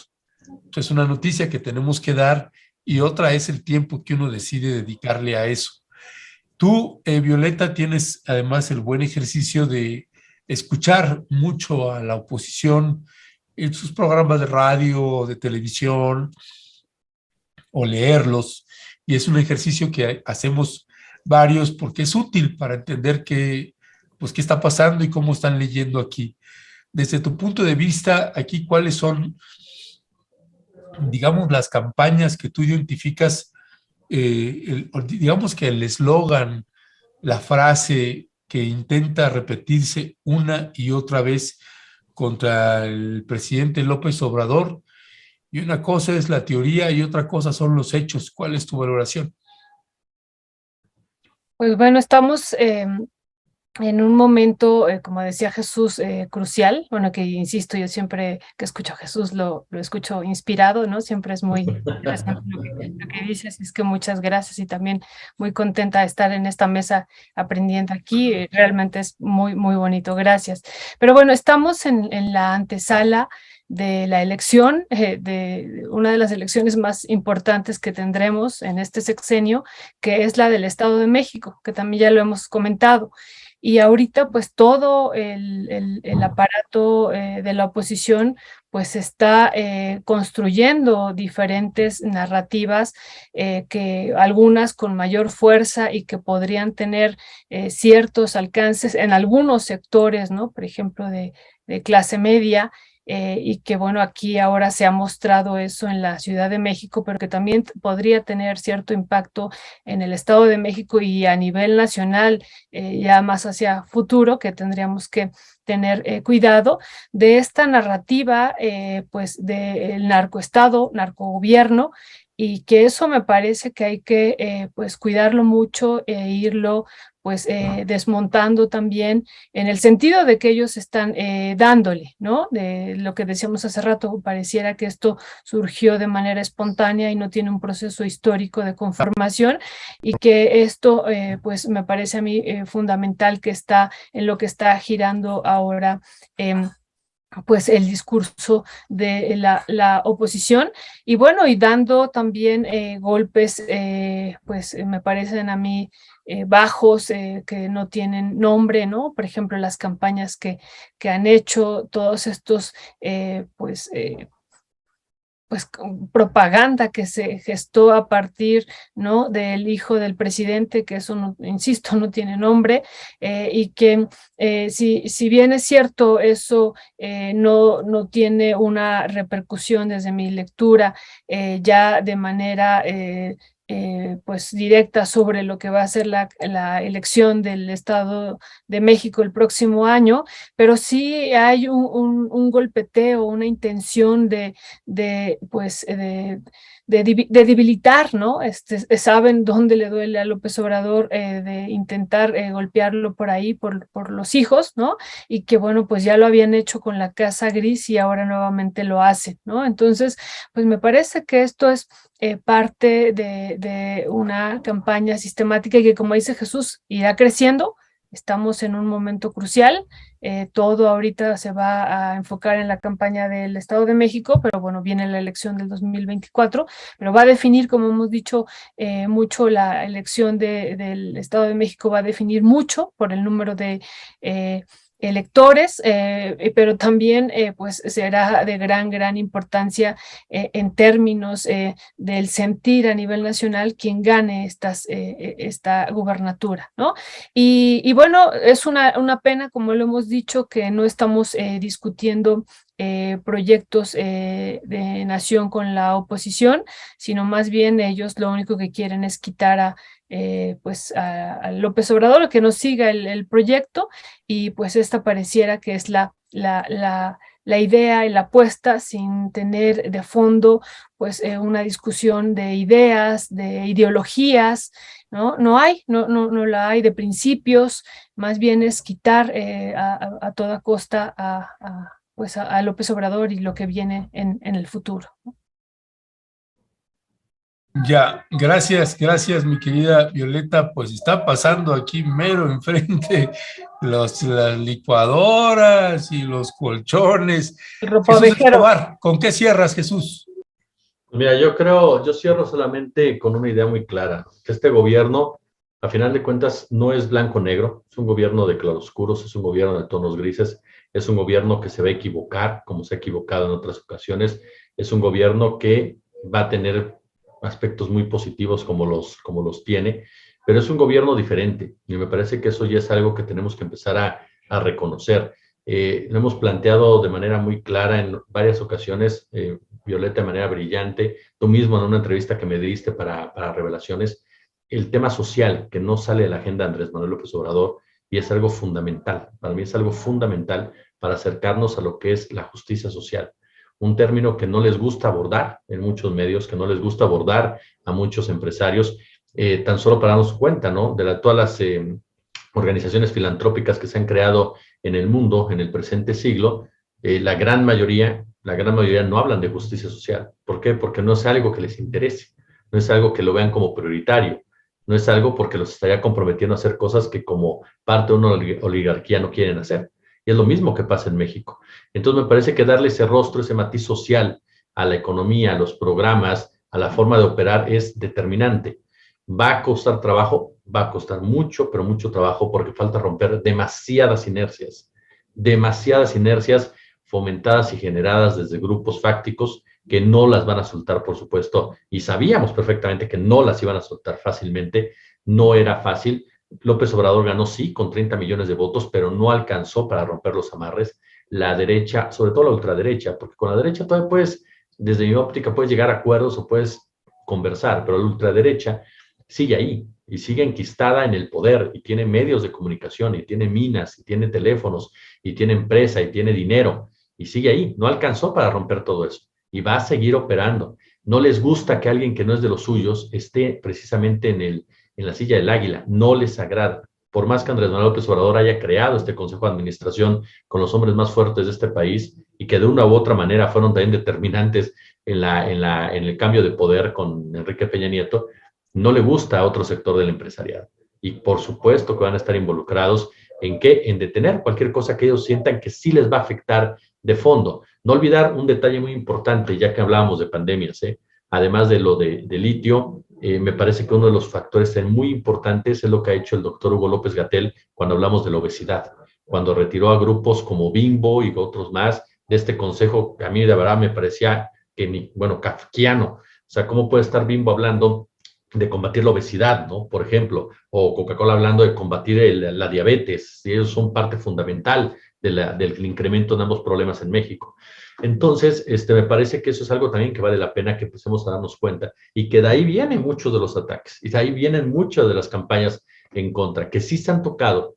es una noticia que tenemos que dar, y otra es el tiempo que uno decide dedicarle a eso. Tú, Violeta, tienes además el buen ejercicio de escuchar mucho a la oposición en sus programas de radio o de televisión o leerlos, y es un ejercicio que hacemos varios porque es útil para entender pues, qué está pasando y cómo están leyendo aquí. Desde tu punto de vista, aquí, ¿cuáles son, digamos, las campañas que tú identificas, digamos que el eslogan, la frase que intenta repetirse una y otra vez contra el presidente López Obrador? Y una cosa es la teoría y otra cosa son los hechos. ¿Cuál es tu valoración? Pues bueno, estamos en un momento, como decía Jesús, crucial. Bueno, que insisto, yo siempre que escucho a Jesús lo escucho inspirado, ¿no? Siempre es muy interesante lo que dices, es que muchas gracias y también muy contenta de estar en esta mesa aprendiendo aquí. Realmente es muy, muy bonito, gracias. Pero bueno, estamos en la antesala de la elección, de una de las elecciones más importantes que tendremos en este sexenio, que es la del Estado de México, que también ya lo hemos comentado. Y ahorita pues todo el aparato de la oposición pues está construyendo diferentes narrativas, que algunas con mayor fuerza y que podrían tener ciertos alcances en algunos sectores, ¿no? Por ejemplo, de clase media, y que bueno, aquí ahora se ha mostrado eso en la Ciudad de México, pero que también podría tener cierto impacto en el Estado de México y a nivel nacional, ya más hacia futuro, que tendríamos que tener cuidado de esta narrativa, pues del narcoestado, narcogobierno, y que eso me parece que hay que pues cuidarlo mucho e irlo pues desmontando también en el sentido de que ellos están dándole, ¿no? De lo que decíamos hace rato, pareciera que esto surgió de manera espontánea y no tiene un proceso histórico de conformación, y que esto pues me parece a mí fundamental, que está en lo que está girando ahora pues el discurso de la oposición, y bueno, y dando también golpes, pues me parecen a mí bajos, que no tienen nombre, ¿no? Por ejemplo, las campañas que han hecho todos estos, pues propaganda que se gestó a partir, ¿no? Del hijo del presidente, que eso, no, insisto, no tiene nombre, y que si bien es cierto, eso no tiene una repercusión desde mi lectura ya de manera pues directa sobre lo que va a ser la elección del Estado de México el próximo año, pero sí hay un golpeteo, una intención pues, de debilitar, ¿no? Saben dónde le duele a López Obrador, de intentar golpearlo por ahí, por los hijos, ¿no? Y que, bueno, pues ya lo habían hecho con la Casa Gris y ahora nuevamente lo hacen, ¿no? Entonces, pues me parece que esto es parte de una campaña sistemática y que, como dice Jesús, irá creciendo. Estamos en un momento crucial. Todo ahorita se va a enfocar en la campaña del Estado de México, pero bueno, viene la elección del 2024, pero va a definir, como hemos dicho, mucho la elección del Estado de México, va a definir mucho por el número de electores, pero también pues será de gran importancia en términos del sentir a nivel nacional quien gane esta gubernatura, ¿no? Y bueno, es una pena, como lo hemos dicho, que no estamos discutiendo proyectos de nación con la oposición, sino más bien ellos lo único que quieren es quitar pues a López Obrador, que no siga el proyecto, y pues esta pareciera que es la idea y la apuesta, sin tener de fondo pues una discusión de ideas, de ideologías, ¿no? No la hay, de principios, más bien es quitar a toda costa pues a López Obrador y lo que viene en el futuro, ¿no? Ya, gracias, mi querida Violeta. Pues está pasando aquí mero enfrente las licuadoras y los colchones. El Jesús ropavejero. Escobar, ¿con qué cierras, Jesús? Mira, yo cierro solamente con una idea muy clara, que este gobierno, a final de cuentas, no es blanco-negro, es un gobierno de claroscuros, es un gobierno de tonos grises, es un gobierno que se va a equivocar, como se ha equivocado en otras ocasiones, es un gobierno que va a tener aspectos muy positivos como los tiene, pero es un gobierno diferente, y me parece que eso ya es algo que tenemos que empezar a reconocer. Lo hemos planteado de manera muy clara en varias ocasiones, Violeta, de manera brillante, tú mismo en una entrevista que me diste para Revelaciones, el tema social que no sale de la agenda de Andrés Manuel López Obrador, y es algo fundamental, para mí es algo fundamental para acercarnos a lo que es la justicia social, un término que no les gusta abordar en muchos medios, que no les gusta abordar a muchos empresarios, tan solo para darnos cuenta, ¿no? De todas las organizaciones filantrópicas que se han creado en el mundo en el presente siglo, la gran mayoría no hablan de justicia social. ¿Por qué? Porque no es algo que les interese, no es algo que lo vean como prioritario, no es algo porque los estaría comprometiendo a hacer cosas que como parte de una oligarquía no quieren hacer. Y es lo mismo que pasa en México. Entonces me parece que darle ese rostro, ese matiz social a la economía, a los programas, a la forma de operar es determinante. ¿Va a costar trabajo? Va a costar mucho, pero mucho trabajo, porque falta romper demasiadas inercias fomentadas y generadas desde grupos fácticos que no las van a soltar, por supuesto, y sabíamos perfectamente que no las iban a soltar fácilmente, no era fácil. López Obrador ganó, sí, con 30 millones de votos, pero no alcanzó para romper los amarres. la derecha, sobre todo la ultraderecha, porque con la derecha todavía puedes, desde mi óptica, puedes llegar a acuerdos o puedes conversar, pero la ultraderecha sigue ahí y sigue enquistada en el poder y tiene medios de comunicación y tiene minas y tiene teléfonos y tiene empresa y tiene dinero y sigue ahí. No alcanzó para romper todo eso y va a seguir operando. No les gusta que alguien que no es de los suyos esté precisamente en la silla del águila. No les agrada. Por más que Andrés Manuel López Obrador haya creado este Consejo de Administración con los hombres más fuertes de este país y que de una u otra manera fueron también determinantes en el cambio de poder con Enrique Peña Nieto, no le gusta a otro sector del empresariado. Y por supuesto que van a estar involucrados en qué, en detener cualquier cosa que ellos sientan que sí les va a afectar de fondo. No olvidar un detalle muy importante, ya que hablábamos de pandemias, además de lo de litio, me parece que uno de los factores muy importantes es lo que ha hecho el doctor Hugo López-Gatell cuando hablamos de la obesidad, cuando retiró a grupos como Bimbo y otros más de este consejo, que a mí de verdad me parecía que bueno, kafkiano. O sea, ¿cómo puede estar Bimbo hablando de combatir la obesidad, ¿no? Por ejemplo, o Coca-Cola hablando de combatir la diabetes, y ellos son parte fundamental del incremento de ambos problemas en México. Entonces, me parece que eso es algo también que vale la pena que empecemos a darnos cuenta y que de ahí vienen muchos de los ataques y de ahí vienen muchas de las campañas en contra, que sí se han tocado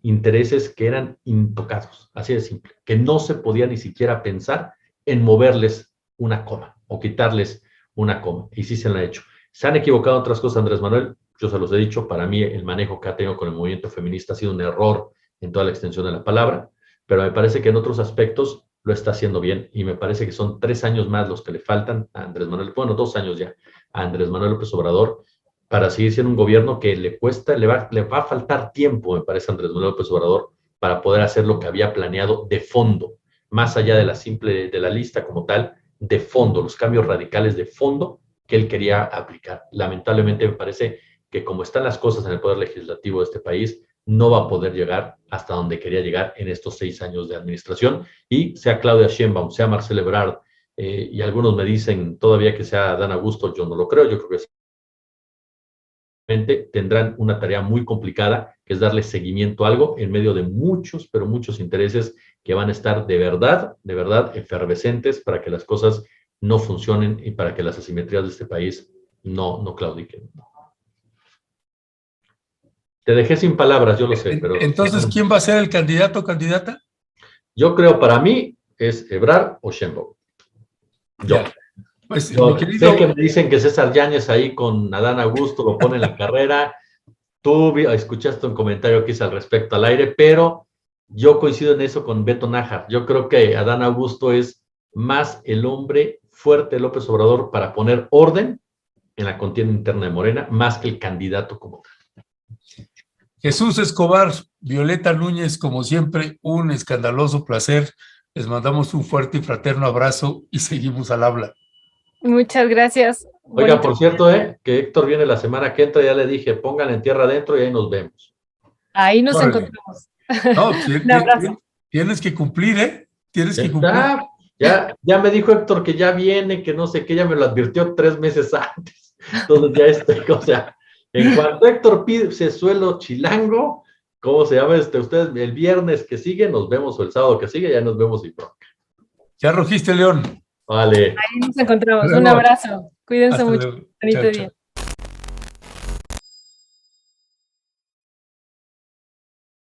intereses que eran intocados, así de simple, que no se podía ni siquiera pensar en moverles una coma o quitarles una coma, y sí se lo han hecho. Se han equivocado en otras cosas, Andrés Manuel, yo se los he dicho, para mí el manejo que ha tenido con el movimiento feminista ha sido un error en toda la extensión de la palabra, pero me parece que en otros aspectos lo está haciendo bien, y me parece que son 3 años más los que le faltan a Andrés Manuel, bueno, 2 años ya, a Andrés Manuel López Obrador, para seguir siendo un gobierno que le va a faltar tiempo, me parece, a Andrés Manuel López Obrador, para poder hacer lo que había planeado de fondo, más allá de la lista como tal, de fondo, los cambios radicales de fondo que él quería aplicar. Lamentablemente me parece que como están las cosas en el poder legislativo de este país, no va a poder llegar hasta donde quería llegar en estos 6 años de administración, y sea Claudia Sheinbaum, sea Marcelo Ebrard, y algunos me dicen todavía que sea Dan Augusto, yo no lo creo, yo creo que tendrán una tarea muy complicada, que es darle seguimiento a algo en medio de muchos, pero muchos intereses que van a estar de verdad, efervescentes para que las cosas no funcionen y para que las asimetrías de este país no claudiquen. Te dejé sin palabras, yo lo sé, pero... Entonces, ¿quién va a ser el candidato o candidata? Yo creo, para mí, es Ebrard o Sheinbaum. Yo. Pues, Yo sé que me dicen que César Yáñez ahí con Adán Augusto lo pone en la carrera. Tú escuchaste un comentario que hice al respecto al aire, pero yo coincido en eso con Beto Nájar. Yo creo que Adán Augusto es más el hombre fuerte de López Obrador para poner orden en la contienda interna de Morena, más que el candidato como tal. Jesús Escobar, Violeta Núñez, como siempre, un escandaloso placer. Les mandamos un fuerte y fraterno abrazo y seguimos al habla. Muchas gracias. Oiga, por cierto, que Héctor viene la semana que entra, ya le dije, pónganle en tierra adentro y ahí nos vemos. Ahí nos encontramos. No, un abrazo. Tienes que cumplir, Tienes que cumplir. Ya me dijo Héctor que ya viene, que no sé qué, ya me lo advirtió 3 meses antes. Entonces ya o sea, en cuanto Héctor pide suelo chilango, ¿cómo se llama usted? El viernes que sigue nos vemos, o el sábado que sigue, ya nos vemos y bronca. Ya rugiste, León. Vale. Ahí nos encontramos. Un abrazo. Cuídense mucho. Bonito día.